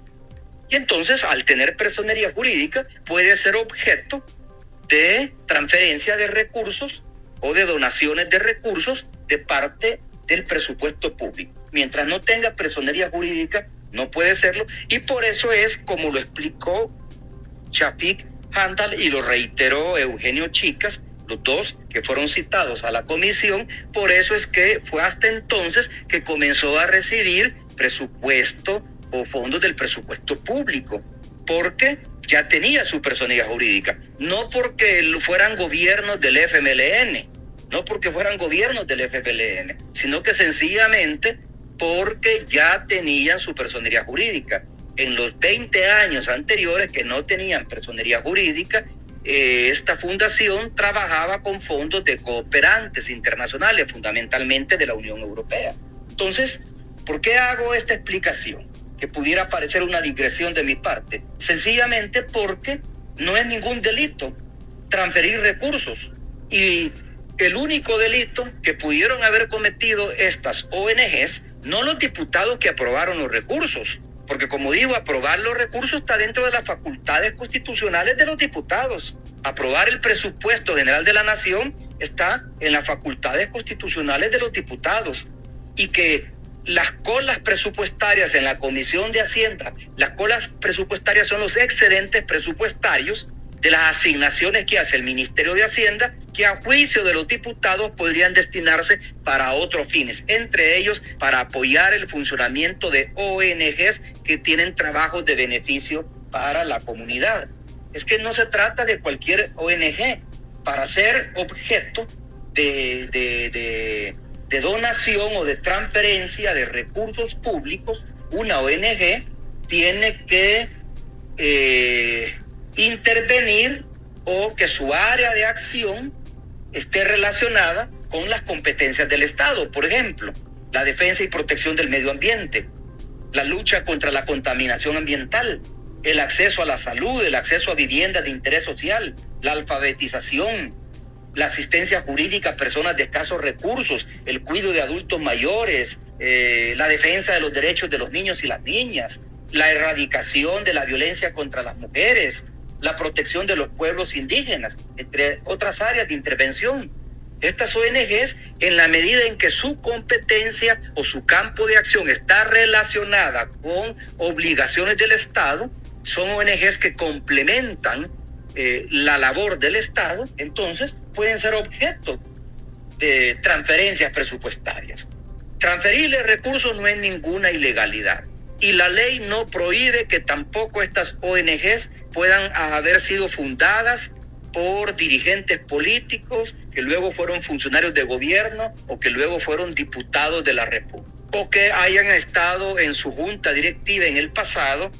Y entonces, al tener personería jurídica, puede ser objeto de transferencia de recursos o de donaciones de recursos de parte del presupuesto público. Mientras no tenga personería jurídica, no puede serlo. Y por eso es, como lo explicó Chafik Handal y lo reiteró Eugenio Chicas, los dos que fueron citados a la comisión, por eso es que fue hasta entonces que comenzó a recibir presupuesto o fondos del presupuesto público, porque ya tenía su personería jurídica, no porque fueran gobiernos del FMLN, no porque fueran gobiernos del FMLN, sino que sencillamente porque ya tenían su personería jurídica. En los 20 años anteriores que no tenían personería jurídica, esta fundación trabajaba con fondos de cooperantes internacionales, fundamentalmente de la Unión Europea. Entonces, ¿por qué hago esta explicación? Que pudiera parecer una digresión de mi parte. Sencillamente porque no es ningún delito transferir recursos. Y el único delito que pudieron haber cometido estas ONGs, no los diputados que aprobaron los recursos, porque como digo, aprobar los recursos está dentro de las facultades constitucionales de los diputados. Aprobar el presupuesto general de la nación está en las facultades constitucionales de los diputados. Y que las colas presupuestarias en la Comisión de Hacienda, las colas presupuestarias son los excedentes presupuestarios de las asignaciones que hace el Ministerio de Hacienda, que a juicio de los diputados podrían destinarse para otros fines, entre ellos para apoyar el funcionamiento de ONGs que tienen trabajos de beneficio para la comunidad. Es que no se trata de cualquier ONG. Para ser objeto de donación o de transferencia de recursos públicos, una ONG tiene que intervenir o que su área de acción esté relacionada con las competencias del Estado. Por ejemplo, la defensa y protección del medio ambiente, la lucha contra la contaminación ambiental, el acceso a la salud, el acceso a viviendas de interés social, la alfabetización, la asistencia jurídica a personas de escasos recursos, el cuidado de adultos mayores, la defensa de los derechos de los niños y las niñas, la erradicación de la violencia contra las mujeres, la protección de los pueblos indígenas, entre otras áreas de intervención. Estas ONGs, en la medida en que su competencia o su campo de acción está relacionada con obligaciones del Estado, son ONGs que complementan la labor del Estado, entonces pueden ser objeto de transferencias presupuestarias. Transferirle recursos no es ninguna ilegalidad. Y la ley no prohíbe que tampoco estas ONGs puedan haber sido fundadas por dirigentes políticos que luego fueron funcionarios de gobierno o que luego fueron diputados de la República, o que hayan estado en su junta directiva en el pasado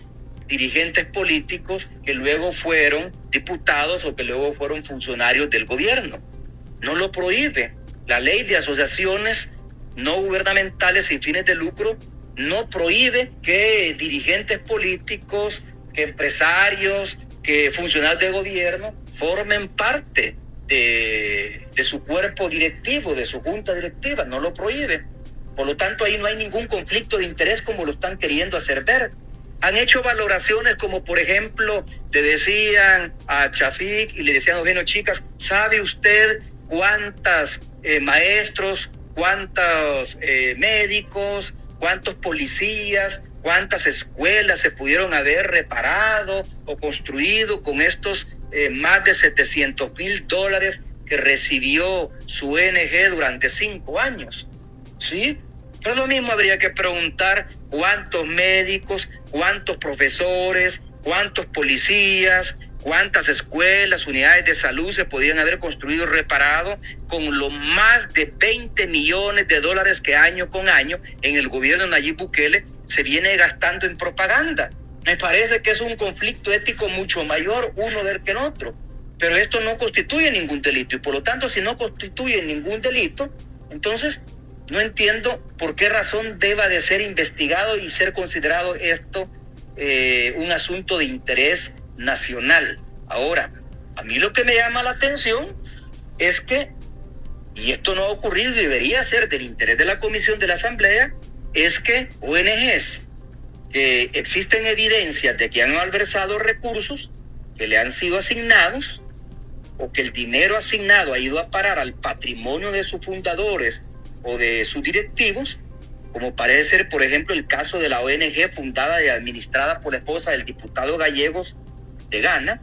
dirigentes políticos que luego fueron diputados o que luego fueron funcionarios del gobierno. No lo prohíbe. La ley de asociaciones no gubernamentales sin fines de lucro no prohíbe que dirigentes políticos, que empresarios, que funcionarios de gobierno formen parte de su cuerpo directivo, de su junta directiva. No lo prohíbe. Por lo tanto, ahí no hay ningún conflicto de interés como lo están queriendo hacer ver. Han hecho valoraciones como, por ejemplo, le decían a Chafik y le decían a Eugenio Chicas, ¿sabe usted cuántos maestros, cuántos médicos, cuántos policías, cuántas escuelas se pudieron haber reparado o construido con estos más de $700,000 que recibió su ONG durante 5 años, ¿sí? Pero lo mismo habría que preguntar cuántos médicos, cuántos profesores, cuántos policías, cuántas escuelas, unidades de salud se podían haber construido y reparado con los más de $20 millones que año con año en el gobierno de Nayib Bukele se viene gastando en propaganda. Me parece que es un conflicto ético mucho mayor uno del que el otro, pero esto no constituye ningún delito y por lo tanto si no constituye ningún delito, entonces no entiendo por qué razón deba de ser investigado y ser considerado esto un asunto de interés nacional. Ahora, a mí lo que me llama la atención es que, y esto no ha ocurrido y debería ser del interés de la Comisión de la Asamblea, es que ONGs que existen evidencias de que han malversado recursos que le han sido asignados o que el dinero asignado ha ido a parar al patrimonio de sus fundadores o de sus directivos, como parece ser, por ejemplo, el caso de la ONG fundada y administrada por la esposa del diputado Gallegos de Ghana,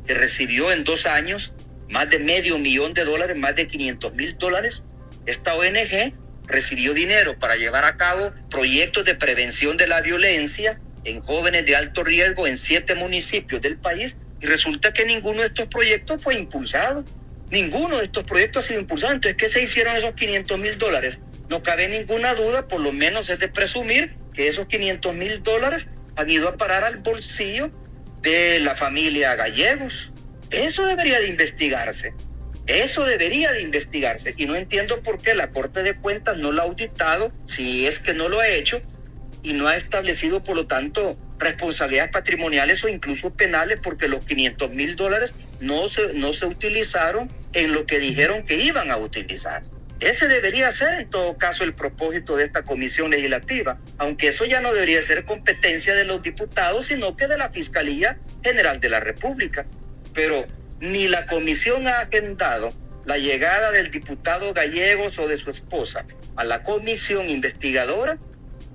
que recibió en 2 años más de $500,000, más de $500,000. Esta ONG recibió dinero para llevar a cabo proyectos de prevención de la violencia en jóvenes de alto riesgo en 7 municipios del país y resulta que ninguno de estos proyectos fue impulsado. Ninguno de estos proyectos ha sido impulsado. Entonces, ¿qué se hicieron esos $500,000? No cabe ninguna duda, por lo menos es de presumir que esos $500,000 han ido a parar al bolsillo de la familia Gallegos. Eso debería de investigarse. Eso debería de investigarse. Y no entiendo por qué la Corte de Cuentas no lo ha auditado, si es que no lo ha hecho, y no ha establecido, por lo tanto, responsabilidades patrimoniales o incluso penales, porque los $500,000 no se utilizaron en lo que dijeron que iban a utilizar. Ese debería ser, en todo caso, el propósito de esta comisión legislativa, aunque eso ya no debería ser competencia de los diputados, sino que de la Fiscalía General de la República. Pero ni la comisión ha agendado la llegada del diputado Gallegos o de su esposa a la comisión investigadora,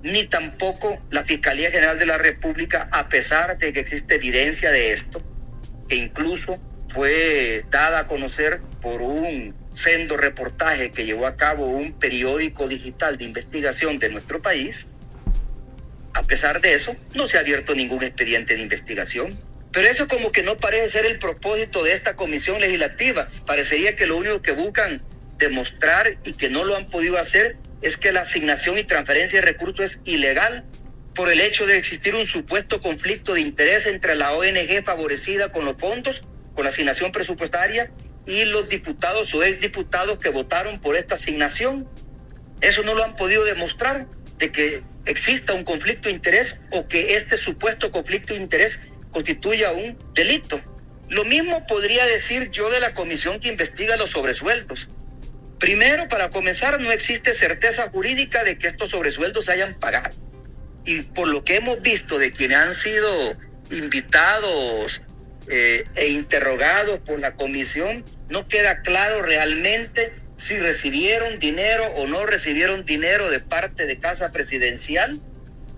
ni tampoco la Fiscalía General de la República, a pesar de que existe evidencia de esto, que incluso fue dada a conocer por un sendo reportaje que llevó a cabo un periódico digital de investigación de nuestro país. A pesar de eso, no se ha abierto ningún expediente de investigación. Pero eso como que no parece ser el propósito de esta comisión legislativa. Parecería que lo único que buscan demostrar y que no lo han podido hacer es que la asignación y transferencia de recursos es ilegal por el hecho de existir un supuesto conflicto de interés entre la ONG favorecida con los fondos, con la asignación presupuestaria, y los diputados o exdiputados que votaron por esta asignación. Eso no lo han podido demostrar, de que exista un conflicto de interés o que este supuesto conflicto de interés constituya un delito. Lo mismo podría decir yo de la comisión que investiga los sobresueldos. Primero, para comenzar, no existe certeza jurídica de que estos sobresueldos se hayan pagado. Y por lo que hemos visto de quienes han sido invitados e interrogados por la comisión, no queda claro realmente si recibieron dinero o no recibieron dinero de parte de Casa Presidencial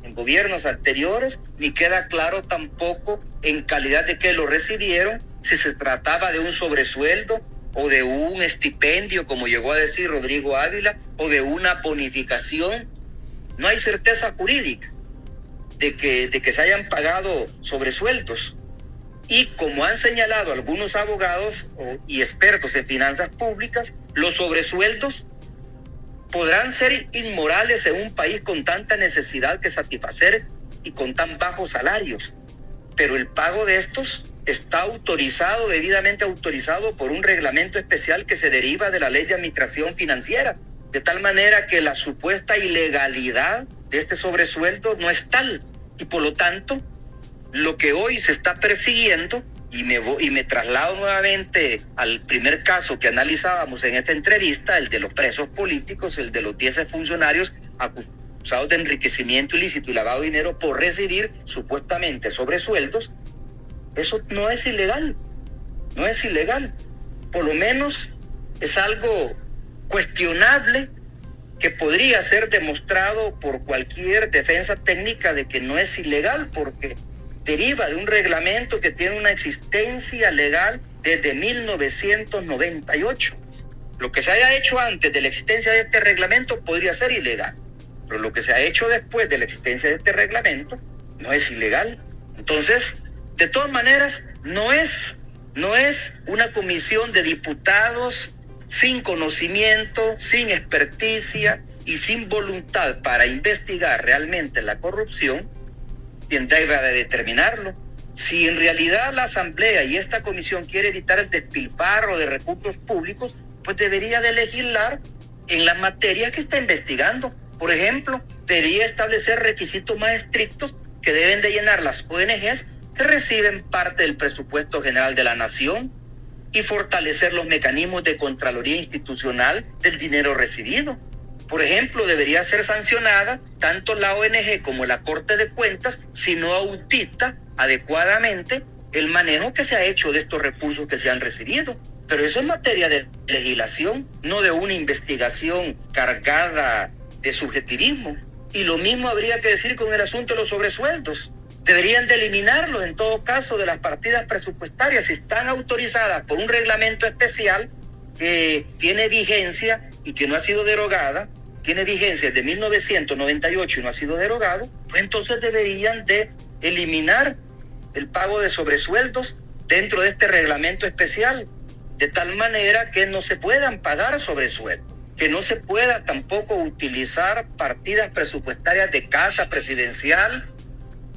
en gobiernos anteriores, ni queda claro tampoco en calidad de que lo recibieron, si se trataba de un sobresueldo o de un estipendio, como llegó a decir Rodrigo Ávila, o de una bonificación. No hay certeza jurídica de que se hayan pagado sobresueldos. Y como han señalado algunos abogados y expertos en finanzas públicas, los sobresueldos podrán ser inmorales en un país con tanta necesidad que satisfacer y con tan bajos salarios. Pero el pago de estos está autorizado, debidamente autorizado por un reglamento especial que se deriva de la Ley de Administración Financiera, de tal manera que la supuesta ilegalidad de este sobresueldo no es tal. Y por lo tanto, lo que hoy se está persiguiendo, y me traslado nuevamente al primer caso que analizábamos en esta entrevista, el de los presos políticos, el de los 10 funcionarios acusados de enriquecimiento ilícito y lavado de dinero por recibir supuestamente sobresueldos. Eso no es ilegal, no es ilegal. Por lo menos es algo cuestionable que podría ser demostrado por cualquier defensa técnica de que no es ilegal, porque deriva de un reglamento que tiene una existencia legal desde 1998. Lo que se haya hecho antes de la existencia de este reglamento podría ser ilegal, pero lo que se ha hecho después de la existencia de este reglamento no es ilegal. Entonces, de todas maneras, no es una comisión de diputados sin conocimiento, sin experticia y sin voluntad para investigar realmente la corrupción quien debe de determinarlo. Si en realidad la Asamblea y esta comisión quiere evitar el despilfarro de recursos públicos, pues debería de legislar en la materia que está investigando. Por ejemplo, debería establecer requisitos más estrictos que deben de llenar las ONGs que reciben parte del presupuesto general de la nación y fortalecer los mecanismos de contraloría institucional del dinero recibido. Por ejemplo, debería ser sancionada tanto la ONG como la Corte de Cuentas si no audita adecuadamente el manejo que se ha hecho de estos recursos que se han recibido. Pero eso es materia de legislación, no de una investigación cargada de subjetivismo. Y lo mismo habría que decir con el asunto de los sobresueldos. Deberían de eliminarlos en todo caso de las partidas presupuestarias si están autorizadas por un reglamento especial que tiene vigencia y que no ha sido derogada, tiene vigencia desde 1998 y no ha sido derogado, pues entonces deberían de eliminar el pago de sobresueldos dentro de este reglamento especial, de tal manera que no se puedan pagar sobresueldos, que no se pueda tampoco utilizar partidas presupuestarias de casa presidencial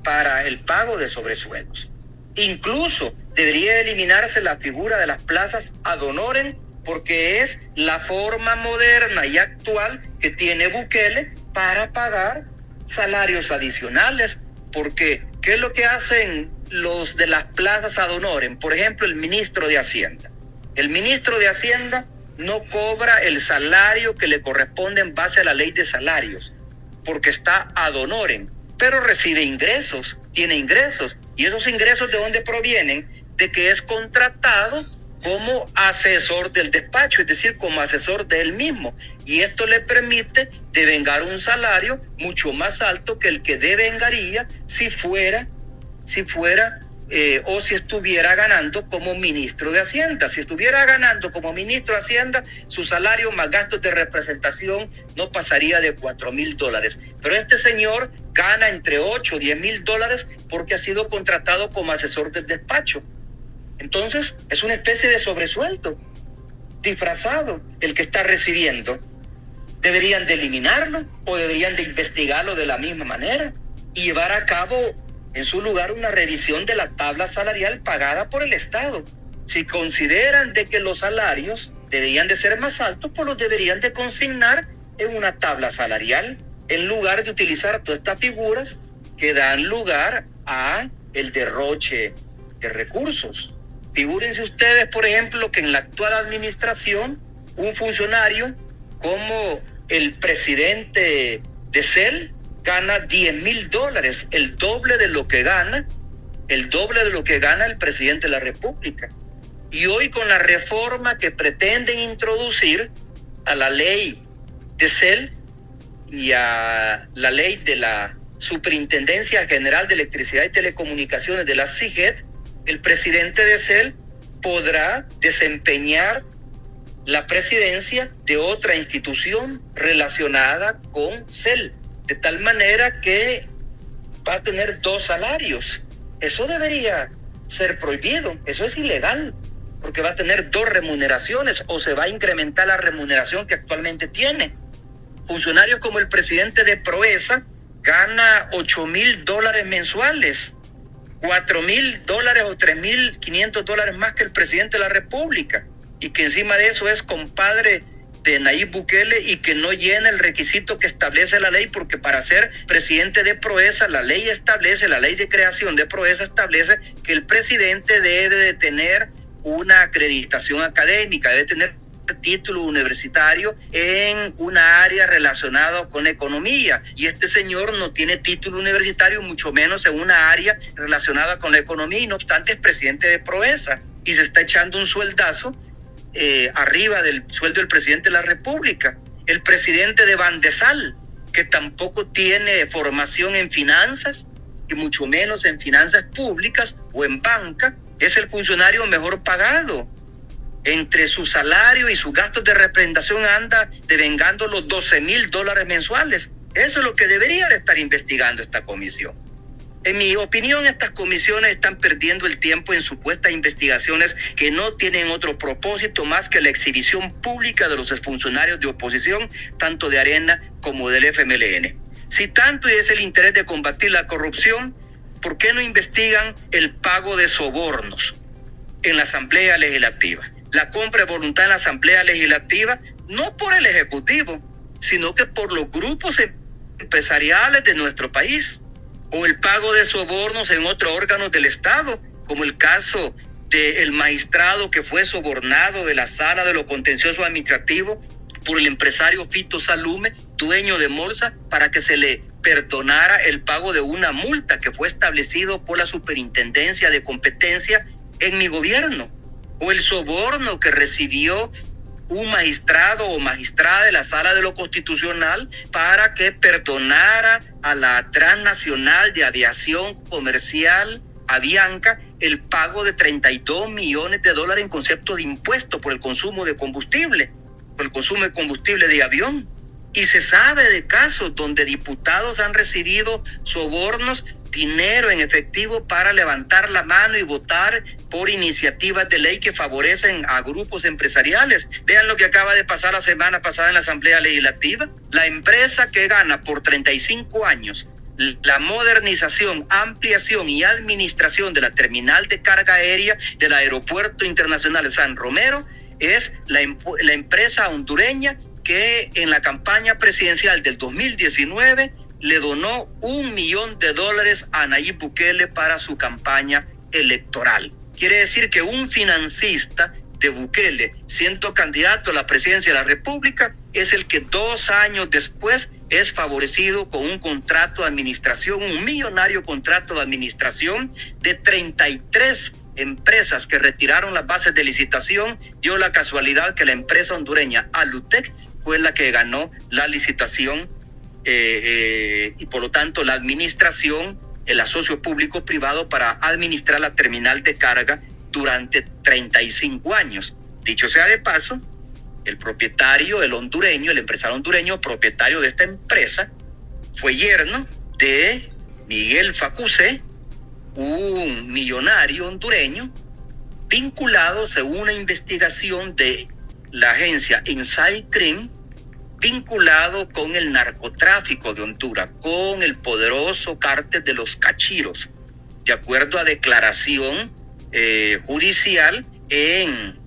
para el pago de sobresueldos. Incluso debería eliminarse la figura de las plazas ad honorem, porque es la forma moderna y actual que tiene Bukele para pagar salarios adicionales. Porque, ¿qué es lo que hacen los de las plazas ad honorem? Por ejemplo, el ministro de Hacienda. El ministro de Hacienda no cobra el salario que le corresponde en base a la ley de salarios, porque está ad honorem, pero recibe ingresos, tiene ingresos. ¿Y esos ingresos de dónde provienen? De que es contratado como asesor del despacho, es decir, como asesor de él mismo. Y esto le permite devengar un salario mucho más alto que el que devengaría si estuviera ganando como ministro de Hacienda. Si estuviera ganando como ministro de Hacienda, su salario más gastos de representación no pasaría de $4,000. Pero este señor gana entre $8 o $10,000 porque ha sido contratado como asesor del despacho. Entonces, es una especie de sobresueldo disfrazado el que está recibiendo. ¿Deberían de eliminarlo o deberían de investigarlo de la misma manera y llevar a cabo en su lugar una revisión de la tabla salarial pagada por el Estado? Si consideran de que los salarios deberían de ser más altos, pues los deberían de consignar en una tabla salarial, en lugar de utilizar todas estas figuras que dan lugar a el derroche de recursos. Figúrense ustedes, por ejemplo, que en la actual administración, un funcionario como el presidente de CEL gana $10,000, el doble de lo que gana el presidente de la República. Y hoy, con la reforma que pretenden introducir a la ley de CEL y a la ley de la Superintendencia General de Electricidad y Telecomunicaciones, de la SIGET, el presidente de CEL podrá desempeñar la presidencia de otra institución relacionada con CEL, de tal manera que va a tener 2 salarios. Eso debería ser prohibido, eso es ilegal, porque va a tener 2 remuneraciones o se va a incrementar la remuneración que actualmente tiene. Funcionarios como el presidente de Proesa gana $8,000 mensuales, $4,000 o $3,500 más que el presidente de la República, y que encima de eso es compadre de Nayib Bukele y que no llena el requisito que establece la ley, porque para ser presidente de Proesa, la ley de creación de Proesa establece que el presidente debe de tener una acreditación académica, debe tener título universitario en una área relacionada con economía, y este señor no tiene título universitario, mucho menos en una área relacionada con la economía, y no obstante es presidente de Proesa y se está echando un sueldazo arriba del sueldo del presidente de la República. El presidente de Bandesal, que tampoco tiene formación en finanzas, y mucho menos en finanzas públicas o en banca, es el funcionario mejor pagado. Entre su salario y sus gastos de representación anda devengando los $12,000 mensuales. Eso es lo que debería de estar investigando esta comisión. En mi opinión, estas comisiones están perdiendo el tiempo en supuestas investigaciones que no tienen otro propósito más que la exhibición pública de los exfuncionarios de oposición, tanto de Arena como del FMLN. Si tanto es el interés de combatir la corrupción, ¿por qué no investigan el pago de sobornos en la Asamblea Legislativa? La compra de voluntad en la Asamblea Legislativa, no por el Ejecutivo, sino que por los grupos empresariales de nuestro país, o el pago de sobornos en otros órganos del Estado, como el caso del magistrado que fue sobornado de la Sala de lo Contencioso Administrativo por el empresario Fito Salume, dueño de Molsa, para que se le perdonara el pago de una multa que fue establecido por la Superintendencia de Competencia en mi gobierno, o el soborno que recibió un magistrado o magistrada de la Sala de lo Constitucional para que perdonara a la Transnacional de Aviación Comercial, Avianca, el pago de $32 millones en concepto de impuesto por el consumo de combustible, por el consumo de combustible de avión. Y se sabe de casos donde diputados han recibido sobornos, dinero en efectivo para levantar la mano y votar por iniciativas de ley que favorecen a grupos empresariales. Vean lo que acaba de pasar la semana pasada en la Asamblea Legislativa. La empresa que gana por 35 años la modernización, ampliación y administración de la terminal de carga aérea del Aeropuerto Internacional de San Romero es la empresa hondureña que en la campaña presidencial del 2019 le donó $1 millón a Nayib Bukele para su campaña electoral. Quiere decir que un financista de Bukele, siendo candidato a la presidencia de la República, es el que 2 años después es favorecido con un contrato de administración, un millonario contrato de administración de 33 empresas que retiraron las bases de licitación. Dio la casualidad que la empresa hondureña Alutec fue la que ganó la licitación y por lo tanto la administración, el asocio público-privado para administrar la terminal de carga durante 35 años. Dicho sea de paso, el propietario, el hondureño, el empresario hondureño, propietario de esta empresa, fue yerno de Miguel Facusé, un millonario hondureño, vinculado según una investigación de la agencia Inside Crime, vinculado con el narcotráfico de Honduras, con el poderoso cártel de los Cachiros, de acuerdo a declaración judicial en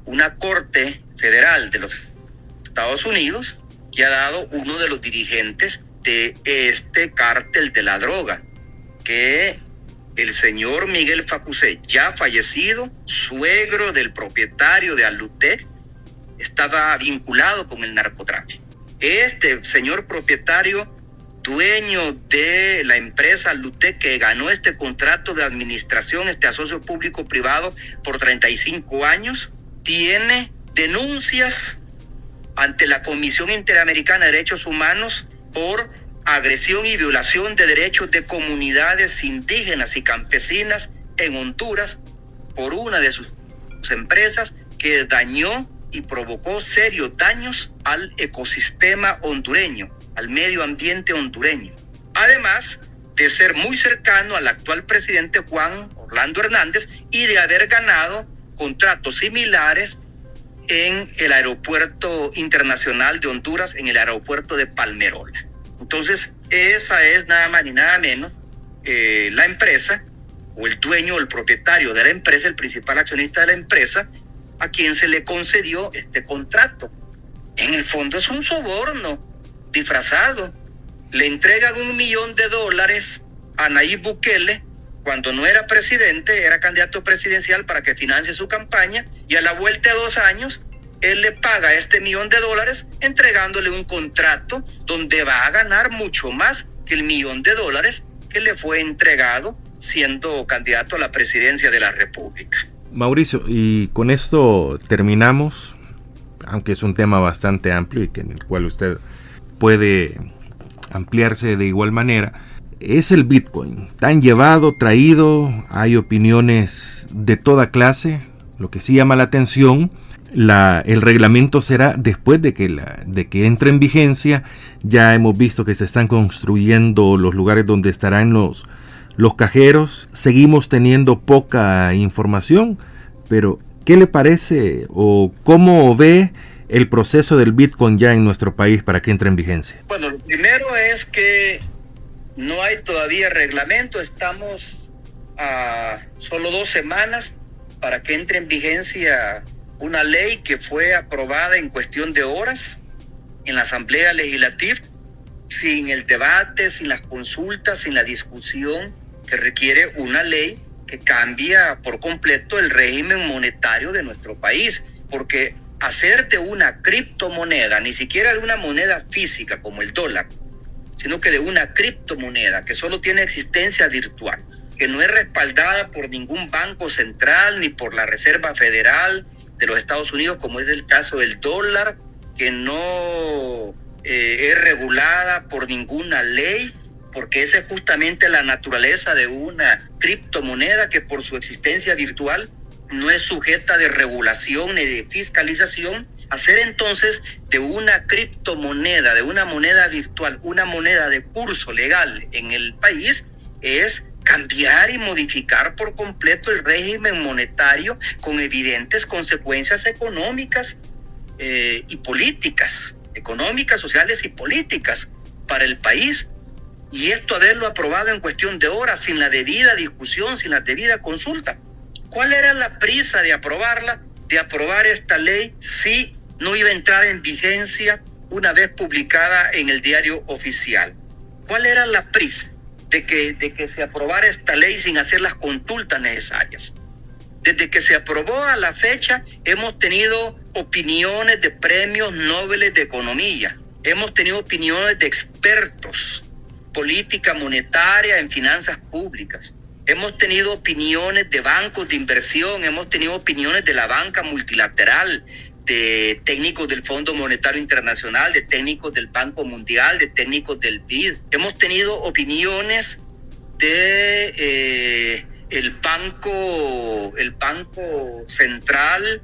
una corte federal de los Estados Unidos que ha dado uno de los dirigentes de este cártel de la droga, que el señor Miguel Facusé, ya fallecido, suegro del propietario de Alutec, estaba vinculado con el narcotráfico. Este señor propietario, dueño de la empresa Alutec, que ganó este contrato de administración, este asocio público-privado por 35 años, tiene denuncias ante la Comisión Interamericana de Derechos Humanos por agresión y violación de derechos de comunidades indígenas y campesinas en Honduras por una de sus empresas que dañó y provocó serios daños al ecosistema hondureño, al medio ambiente hondureño. Además de ser muy cercano al actual presidente Juan Orlando Hernández y de haber ganado contratos similares en el Aeropuerto Internacional de Honduras, en el aeropuerto de Palmerola. Entonces, esa es nada más ni nada menos la empresa, o el dueño o el propietario de la empresa, el principal accionista de la empresa, a quien se le concedió este contrato. En el fondo es un soborno disfrazado. Le entregan $1 millón a Nayib Bukele cuando no era presidente, era candidato presidencial para que financie su campaña, y a la vuelta de 2 años él le paga este $1 millón entregándole un contrato donde va a ganar mucho más que el $1 millón que le fue entregado siendo candidato a la presidencia de la República. Mauricio, y con esto terminamos. aunque es un tema bastante amplio y que en el cual usted puede ampliarse de igual manera, es el Bitcoin. Tan llevado, traído, hay opiniones de toda clase. Lo que sí llama la atención, el reglamento será después de que entre en vigencia. Ya hemos visto que se están construyendo los lugares donde estarán los cajeros. Seguimos teniendo poca información, pero ¿qué le parece o cómo ve el proceso del Bitcoin ya en nuestro país para que entre en vigencia? Bueno, lo primero es que no hay todavía reglamento. Estamos a solo 2 semanas para que entre en vigencia una ley que fue aprobada en cuestión de horas en la Asamblea Legislativa, sin el debate, sin las consultas, sin la discusión que requiere una ley que cambia por completo el régimen monetario de nuestro país. Porque hacer de una criptomoneda, ni siquiera de una moneda física como el dólar, sino que de una criptomoneda que solo tiene existencia virtual, que no es respaldada por ningún banco central ni por la Reserva Federal de los Estados Unidos, como es el caso del dólar, que no es regulada por ninguna ley, porque esa es justamente la naturaleza de una criptomoneda, que por su existencia virtual no es sujeta de regulación ni de fiscalización. Hacer entonces de una criptomoneda, de una moneda virtual, una moneda de curso legal en el país, es cambiar y modificar por completo el régimen monetario, con evidentes consecuencias económicas y políticas, económicas, sociales y políticas para el país. Y esto haberlo aprobado en cuestión de horas, sin la debida discusión, sin la debida consulta. ¿Cuál era la prisa de aprobarla, de aprobar esta ley, si no iba a entrar en vigencia una vez publicada en el diario oficial? ¿Cuál era la prisa de que se aprobara esta ley sin hacer las consultas necesarias? Desde que se aprobó a la fecha, hemos tenido opiniones de premios Nobel de Economía, hemos tenido opiniones de expertos, política monetaria, en finanzas públicas. Hemos tenido opiniones de bancos de inversión, hemos tenido opiniones de la banca multilateral, de técnicos del Fondo Monetario Internacional, de técnicos del Banco Mundial, de técnicos del BID. Hemos tenido opiniones de el Banco Central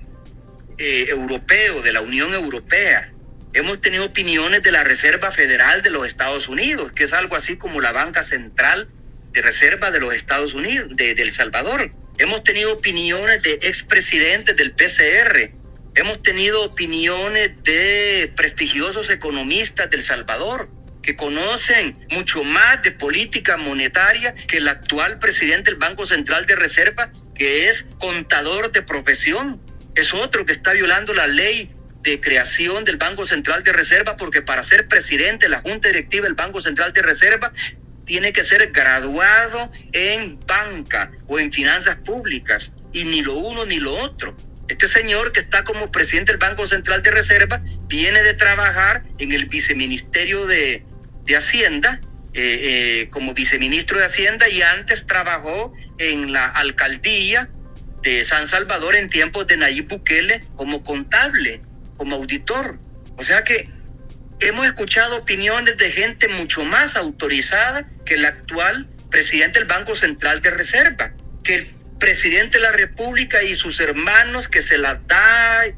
Europeo, de la Unión Europea. Hemos tenido opiniones de la Reserva Federal de los Estados Unidos, que es algo así como la banca central de reserva de los Estados Unidos, de El Salvador. Hemos tenido opiniones de expresidentes del PCR. Hemos tenido opiniones de prestigiosos economistas de El Salvador, que conocen mucho más de política monetaria que el actual presidente del Banco Central de Reserva, que es contador de profesión. Es otro que está violando la ley de creación del Banco Central de Reserva, porque para ser presidente de la Junta Directiva del Banco Central de Reserva tiene que ser graduado en banca o en finanzas públicas, y ni lo uno ni lo otro. Este señor, que está como presidente del Banco Central de Reserva, viene de trabajar en el viceministerio de Hacienda, como viceministro de Hacienda, y antes trabajó en la alcaldía de San Salvador en tiempos de Nayib Bukele como contable, como auditor. O sea que hemos escuchado opiniones de gente mucho más autorizada que el actual presidente del Banco Central de Reserva, que el presidente de la República y sus hermanos, que se la dan,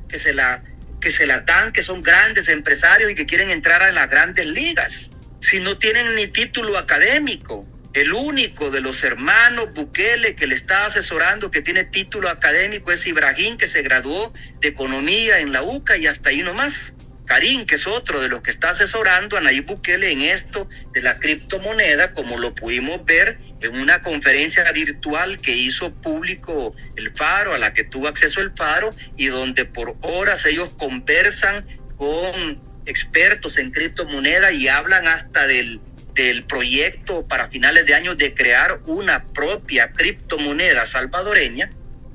que son grandes empresarios y que quieren entrar a las grandes ligas, si no tienen ni título académico. El único de los hermanos Bukele que le está asesorando, que tiene título académico, es Ibrahim, que se graduó de Economía en la UCA, y hasta ahí nomás. Karim, que es otro de los que está asesorando a Nayib Bukele en esto de la criptomoneda, como lo pudimos ver en una conferencia virtual que hizo público el Faro, a la que tuvo acceso el Faro, y donde por horas ellos conversan con expertos en criptomoneda y hablan hasta del proyecto para finales de año de crear una propia criptomoneda salvadoreña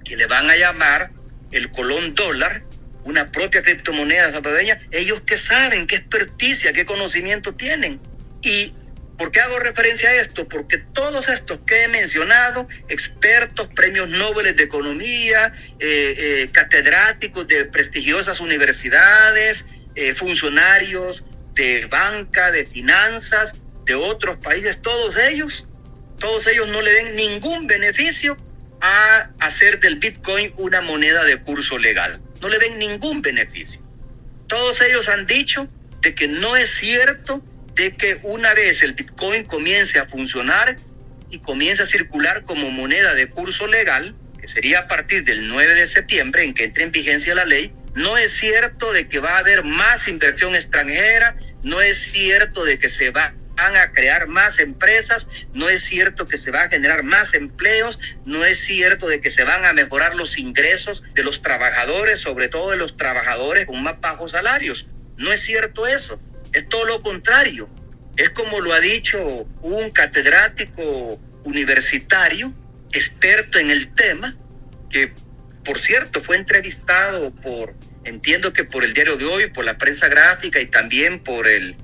que le van a llamar el Colón Dólar, una propia criptomoneda salvadoreña. Ellos, ¿qué saben? ¿Qué experticia? ¿Qué conocimiento tienen? Y ¿Por qué hago referencia a esto? Porque todos estos que he mencionado, expertos, premios Nobel de Economía, catedráticos de prestigiosas universidades, funcionarios de banca, de finanzas, de otros países, todos ellos no le ven ningún beneficio a hacer del Bitcoin una moneda de curso legal. No le ven ningún beneficio. Todos ellos han dicho de que no es cierto de que una vez el Bitcoin comience a funcionar y comience a circular como moneda de curso legal, que sería a partir del 9 de septiembre en que entre en vigencia la ley, no es cierto de que va a haber más inversión extranjera, no es cierto de que se van a crear más empresas, no es cierto que se va a generar más empleos, no es cierto de que se van a mejorar los ingresos de los trabajadores, sobre todo de los trabajadores con más bajos salarios. No es cierto eso. Es todo lo contrario. Es como lo ha dicho un catedrático universitario, experto en el tema, que por cierto fue entrevistado entiendo que por el Diario de Hoy, por la prensa gráfica y también por el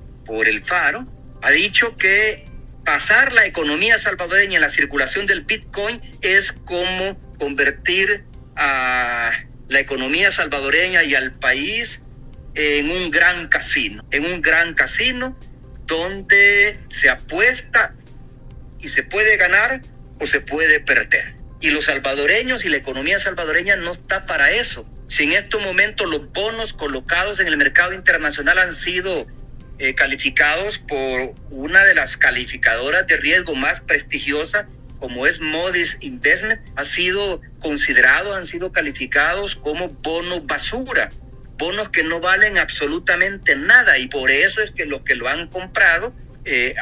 Faro, ha dicho que pasar la economía salvadoreña en la circulación del Bitcoin es como convertir a la economía salvadoreña y al país en un gran casino donde se apuesta y se puede ganar o se puede perder. Y los salvadoreños y la economía salvadoreña no está para eso. Si en estos momentos los bonos colocados en el mercado internacional han sido calificados por una de las calificadoras de riesgo más prestigiosas, como es Moody's Investment, han sido calificados como bonos basura, bonos que no valen absolutamente nada, y por eso es que los que lo han comprado,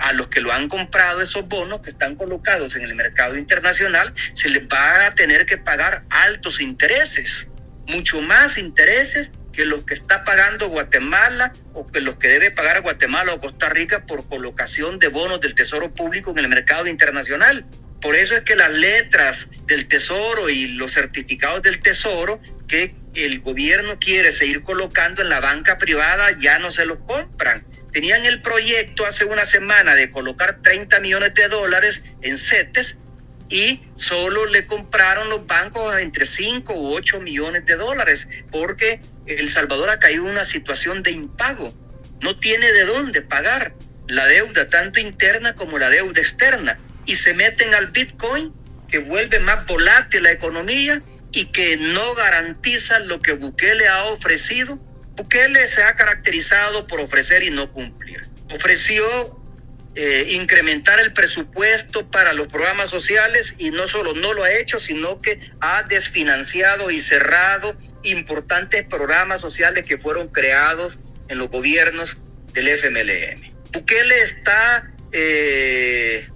a los que lo han comprado esos bonos que están colocados en el mercado internacional, se les va a tener que pagar altos intereses, mucho más intereses que los que está pagando Guatemala o que los que debe pagar Guatemala o Costa Rica por colocación de bonos del Tesoro Público en el mercado internacional. Por eso es que las letras del Tesoro y los certificados del Tesoro que el gobierno quiere seguir colocando en la banca privada ya no se los compran. Tenían el proyecto hace una semana de colocar $30 millones en CETES y solo le compraron los bancos entre 5 u 8 millones de dólares porque El Salvador ha caído en una situación de impago. No tiene de dónde pagar la deuda, tanto interna como la deuda externa. Y se meten al Bitcoin, que vuelve más volátil la economía y que no garantiza lo que Bukele ha ofrecido. Bukele se ha caracterizado por ofrecer y no cumplir. Ofreció incrementar el presupuesto para los programas sociales y no solo no lo ha hecho, sino que ha desfinanciado y cerrado importantes programas sociales que fueron creados en los gobiernos del FMLN. Bukele está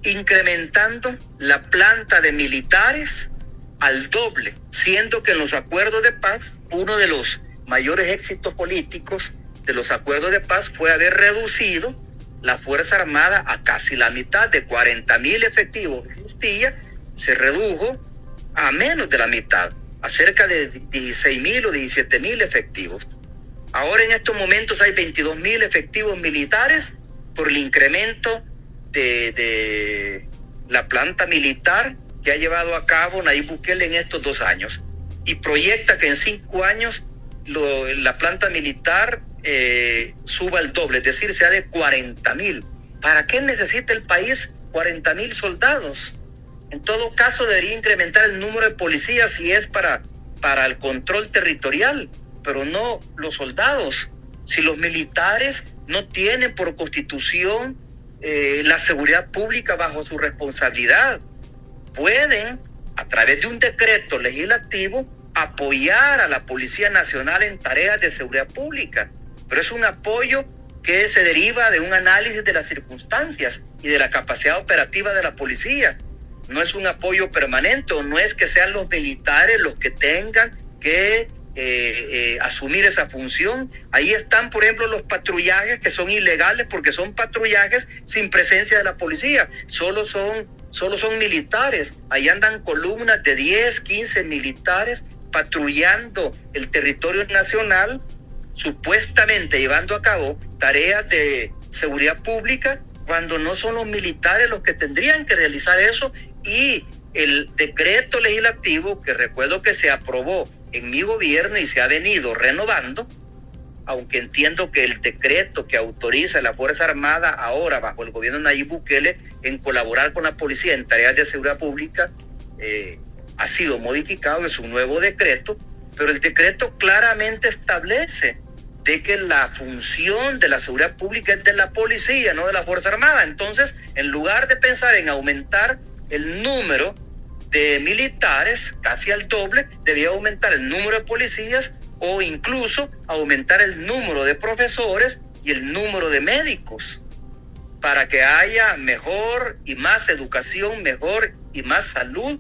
incrementando la planta de militares al doble, siendo que en los acuerdos de paz, uno de los mayores éxitos políticos de los acuerdos de paz fue haber reducido la Fuerza Armada a casi la mitad. De 40,000 efectivos que existía, se redujo a menos de la mitad, a cerca de 16,000 o 17,000 efectivos. Ahora en estos momentos hay 22,000 efectivos militares por el incremento de la planta militar que ha llevado a cabo Nayib Bukele en estos 2 años, y proyecta que en 5 años la planta militar suba al doble, es decir, sea de 40,000. ¿Para qué necesita el país 40,000 soldados? En todo caso, debería incrementar el número de policías si es para el control territorial, pero no los soldados. Si los militares no tienen por constitución la seguridad pública bajo su responsabilidad, pueden, a través de un decreto legislativo, apoyar a la Policía Nacional en tareas de seguridad pública, pero es un apoyo que se deriva de un análisis de las circunstancias y de la capacidad operativa de la policía. No es un apoyo permanente, o no es que sean los militares los que tengan que asumir esa función. Ahí están, por ejemplo, los patrullajes que son ilegales porque son patrullajes sin presencia de la policía, solo son militares. Ahí andan columnas de 10, 15 militares patrullando el territorio nacional, supuestamente llevando a cabo tareas de seguridad pública, cuando no son los militares los que tendrían que realizar eso. Y el decreto legislativo, que recuerdo que se aprobó en mi gobierno y se ha venido renovando, aunque entiendo que el decreto que autoriza a la Fuerza Armada ahora bajo el gobierno de Nayib Bukele en colaborar con la policía en tareas de seguridad pública ha sido modificado, es un nuevo decreto, pero el decreto claramente establece de que la función de la seguridad pública es de la policía, no de la Fuerza Armada. Entonces, en lugar de pensar en aumentar el número de militares casi al doble, debía aumentar el número de policías o incluso aumentar el número de profesores y el número de médicos para que haya mejor y más educación, mejor y más salud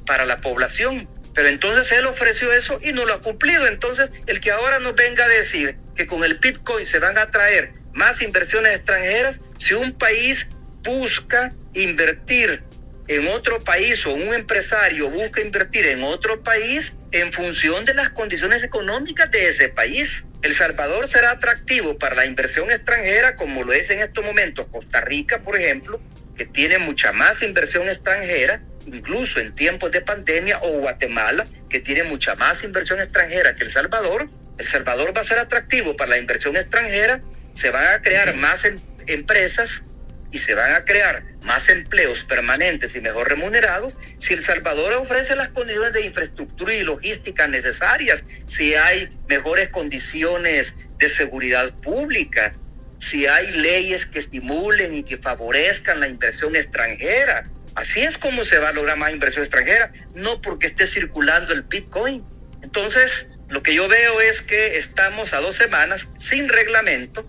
para la población. Pero entonces él ofreció eso y no lo ha cumplido. Entonces, el que ahora nos venga a decir que con el Bitcoin se van a atraer más inversiones extranjeras, si un país busca invertir en otro país o un empresario busca invertir en otro país en función de las condiciones económicas de ese país. El Salvador será atractivo para la inversión extranjera, como lo es en estos momentos Costa Rica, por ejemplo, que tiene mucha más inversión extranjera, incluso en tiempos de pandemia, o Guatemala, que tiene mucha más inversión extranjera que El Salvador. El Salvador va a ser atractivo para la inversión extranjera, se van a crear más empresas y se van a crear más empleos permanentes y mejor remunerados si El Salvador ofrece las condiciones de infraestructura y logística necesarias, si hay mejores condiciones de seguridad pública, si hay leyes que estimulen y que favorezcan la inversión extranjera. Así es como se va a lograr más inversión extranjera, no porque esté circulando el Bitcoin. Entonces, lo que yo veo es que estamos a 2 semanas sin reglamento.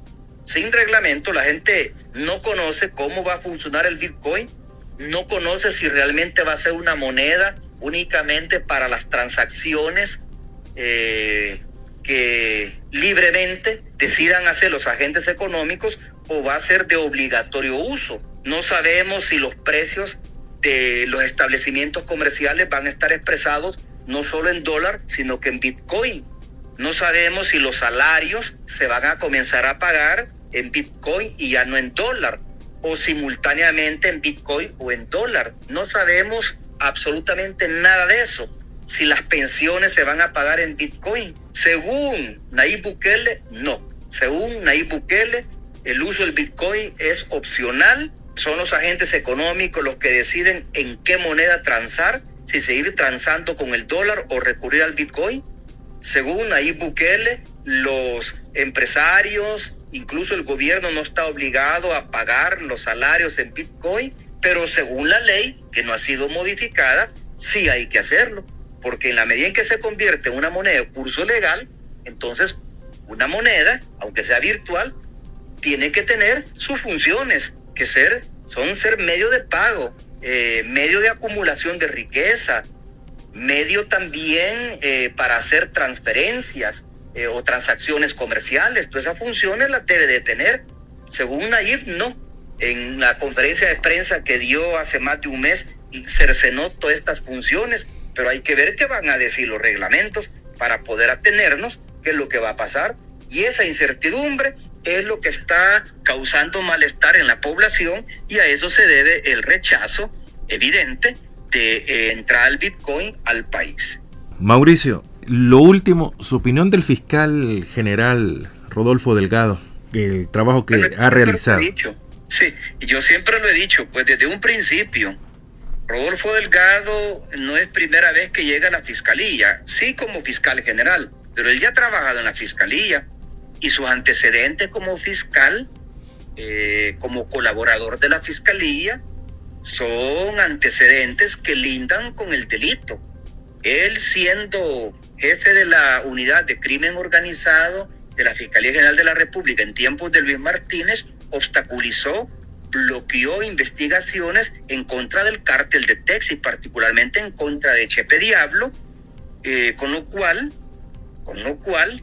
La gente no conoce cómo va a funcionar el Bitcoin, no conoce si realmente va a ser una moneda únicamente para las transacciones que libremente decidan hacer los agentes económicos o va a ser de obligatorio uso. No sabemos si los precios de los establecimientos comerciales van a estar expresados no solo en dólar, sino que en Bitcoin. No sabemos si los salarios se van a comenzar a pagar en Bitcoin y ya no en dólar, o simultáneamente en Bitcoin o en dólar. No sabemos absolutamente nada de eso. Si las pensiones se van a pagar en Bitcoin. Según Nayib Bukele, no. Según Nayib Bukele, el uso del Bitcoin es opcional. Son los agentes económicos los que deciden en qué moneda transar, si seguir transando con el dólar o recurrir al Bitcoin. Según Nayib Bukele, los empresarios, incluso el gobierno, no está obligado a pagar los salarios en Bitcoin, pero según la ley, que no ha sido modificada, sí hay que hacerlo, porque en la medida en que se convierte en una moneda de curso legal, entonces una moneda, aunque sea virtual, tiene que tener sus funciones, que son ser medio de pago, medio de acumulación de riqueza, medio también para hacer transferencias o transacciones comerciales. Todas esas funciones las debe de tener. Según Nayib, no. En la conferencia de prensa que dio hace más de un mes, cercenó todas estas funciones, pero hay que ver qué van a decir los reglamentos para poder atenernos qué es lo que va a pasar. Y esa incertidumbre es lo que está causando malestar en la población, y a eso se debe el rechazo evidente de entrar al Bitcoin al país. Mauricio, lo último, su opinión del fiscal general Rodolfo Delgado, el trabajo que ha realizado. Sí, yo siempre lo he dicho, pues desde un principio, Rodolfo Delgado no es primera vez que llega a la fiscalía, sí como fiscal general, pero él ya ha trabajado en la fiscalía y sus antecedentes como fiscal, como colaborador de la fiscalía, son antecedentes que lindan con el delito. Él, siendo jefe de la unidad de crimen organizado de la Fiscalía General de la República en tiempos de Luis Martínez, obstaculizó, bloqueó investigaciones en contra del cártel de Texas, particularmente en contra de Chepe Diablo, con lo cual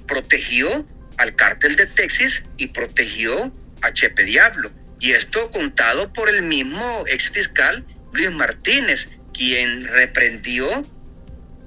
protegió al cártel de Texas y protegió a Chepe Diablo. Y esto contado por el mismo exfiscal Luis Martínez, quien reprendió,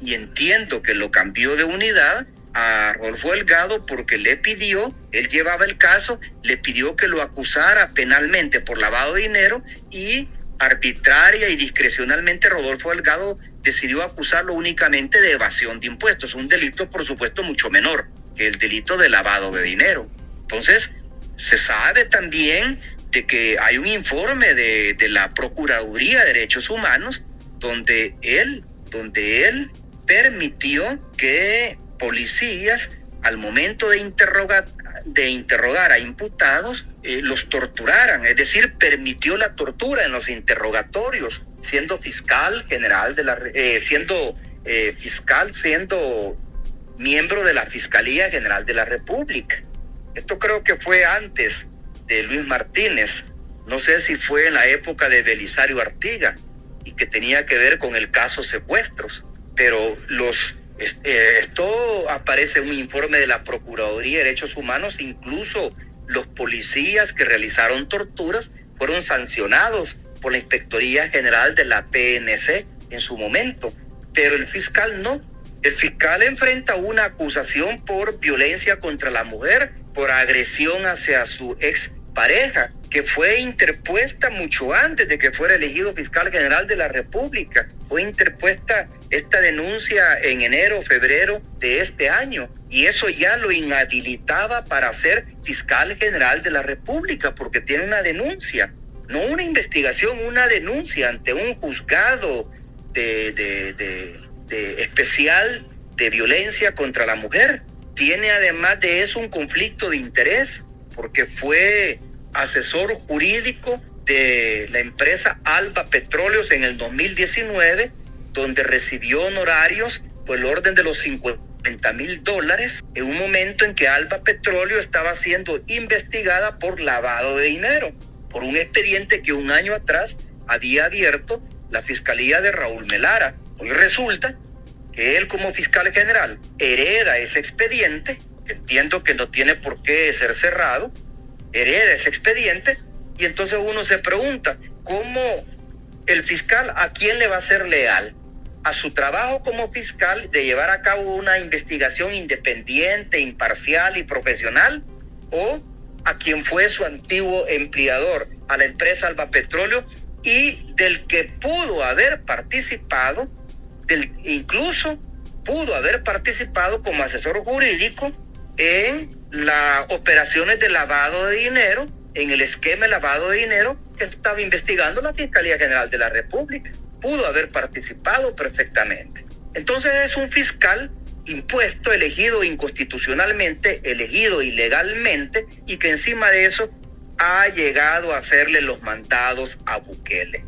y entiendo que lo cambió de unidad, a Rodolfo Delgado porque él llevaba el caso, le pidió que lo acusara penalmente por lavado de dinero y arbitraria y discrecionalmente Rodolfo Delgado decidió acusarlo únicamente de evasión de impuestos, un delito por supuesto mucho menor que el delito de lavado de dinero. Entonces, se sabe también de que hay un informe de la Procuraduría de Derechos Humanos donde él permitió que policías, al momento de interrogar a imputados, los torturaran, es decir, permitió la tortura en los interrogatorios, siendo fiscal general siendo miembro de la Fiscalía General de la República. Esto creo que fue antes de Luis Martínez, no sé si fue en la época de Belisario Artigas y que tenía que ver con el caso secuestros, pero esto aparece en un informe de la Procuraduría de Derechos Humanos. Incluso los policías que realizaron torturas fueron sancionados por la Inspectoría General de la PNC en su momento, pero el fiscal no. El fiscal enfrenta una acusación por violencia contra la mujer, por agresión hacia su expareja, que fue interpuesta mucho antes de que fuera elegido fiscal general de la República. Fue interpuesta esta denuncia en enero, febrero de este año, y eso ya lo inhabilitaba para ser fiscal general de la República, porque tiene una denuncia, no una investigación, una denuncia ante un juzgado especial de violencia contra la mujer. Tiene además de eso un conflicto de interés, porque fue asesor jurídico de la empresa Alba Petróleos en el 2019, donde recibió honorarios por el orden de los $50,000 en un momento en que Alba Petróleo estaba siendo investigada por lavado de dinero, por un expediente que un año atrás había abierto la Fiscalía de Raúl Melara. Hoy resulta que él, como fiscal general, hereda ese expediente, que entiendo que no tiene por qué ser cerrado, hereda ese expediente, y entonces uno se pregunta, ¿cómo el fiscal a quién le va a ser leal? ¿A su trabajo como fiscal de llevar a cabo una investigación independiente, imparcial y profesional? ¿O a quien fue su antiguo empleador, a la empresa Alba Petróleo, y del que pudo haber participado, incluso pudo haber participado como asesor jurídico en las operaciones de lavado de dinero, en el esquema de lavado de dinero que estaba investigando la Fiscalía General de la República? Pudo haber participado perfectamente. Entonces es un fiscal impuesto, elegido inconstitucionalmente, elegido ilegalmente, y que encima de eso ha llegado a hacerle los mandados a Bukele.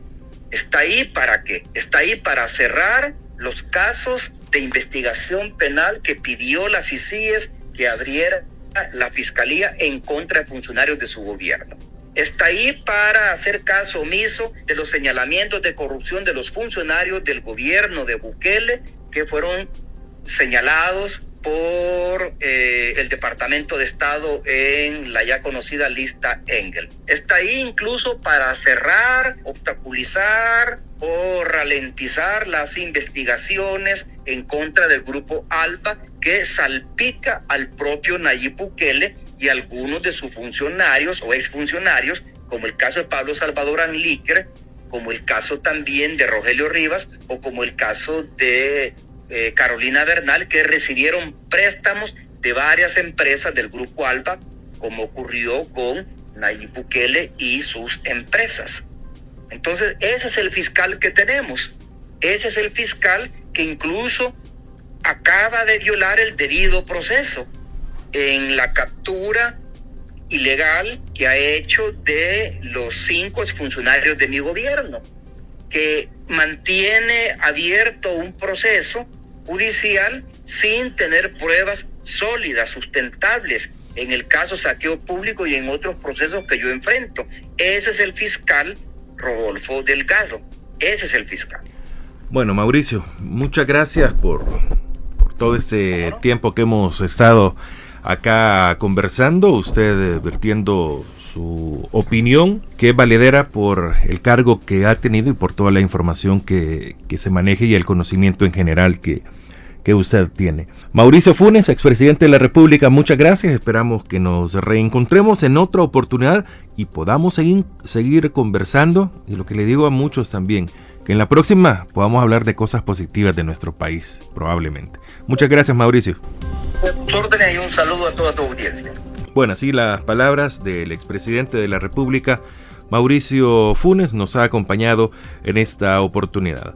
¿Está ahí para qué? Está ahí para cerrar los casos de investigación penal que pidió la CICIES que abriera la Fiscalía en contra de funcionarios de su gobierno. Está ahí para hacer caso omiso de los señalamientos de corrupción de los funcionarios del gobierno de Bukele que fueron señalados por el Departamento de Estado en la ya conocida lista Engel. Está ahí incluso para cerrar, obstaculizar o ralentizar las investigaciones en contra del grupo Alba, que salpica al propio Nayib Bukele y algunos de sus funcionarios o exfuncionarios, como el caso de Pablo Salvador Anlíquer, como el caso también de Rogelio Rivas o como el caso de Carolina Bernal, que recibieron préstamos de varias empresas del grupo Alba, como ocurrió con Nayib Bukele y sus empresas. Entonces, ese es el fiscal que tenemos. Ese es el fiscal que incluso acaba de violar el debido proceso en la captura ilegal que ha hecho de los 5 exfuncionarios de mi gobierno, que mantiene abierto un proceso judicial sin tener pruebas sólidas, sustentables, en el caso saqueo público y en otros procesos que yo enfrento. Ese es el fiscal Rodolfo Delgado. Ese es el fiscal. Bueno, Mauricio, muchas gracias por todo este tiempo que hemos estado acá conversando, usted vertiendo su opinión, que es valedera por el cargo que ha tenido y por toda la información que se maneje y el conocimiento en general que que usted tiene. Mauricio Funes, expresidente de la República, muchas gracias. Esperamos que nos reencontremos en otra oportunidad y podamos seguir conversando. Y lo que le digo a muchos también, que en la próxima podamos hablar de cosas positivas de nuestro país, probablemente. Muchas gracias, Mauricio. Órdenes y un saludo a toda tu audiencia. Bueno, así las palabras del expresidente de la República, Mauricio Funes, nos ha acompañado en esta oportunidad.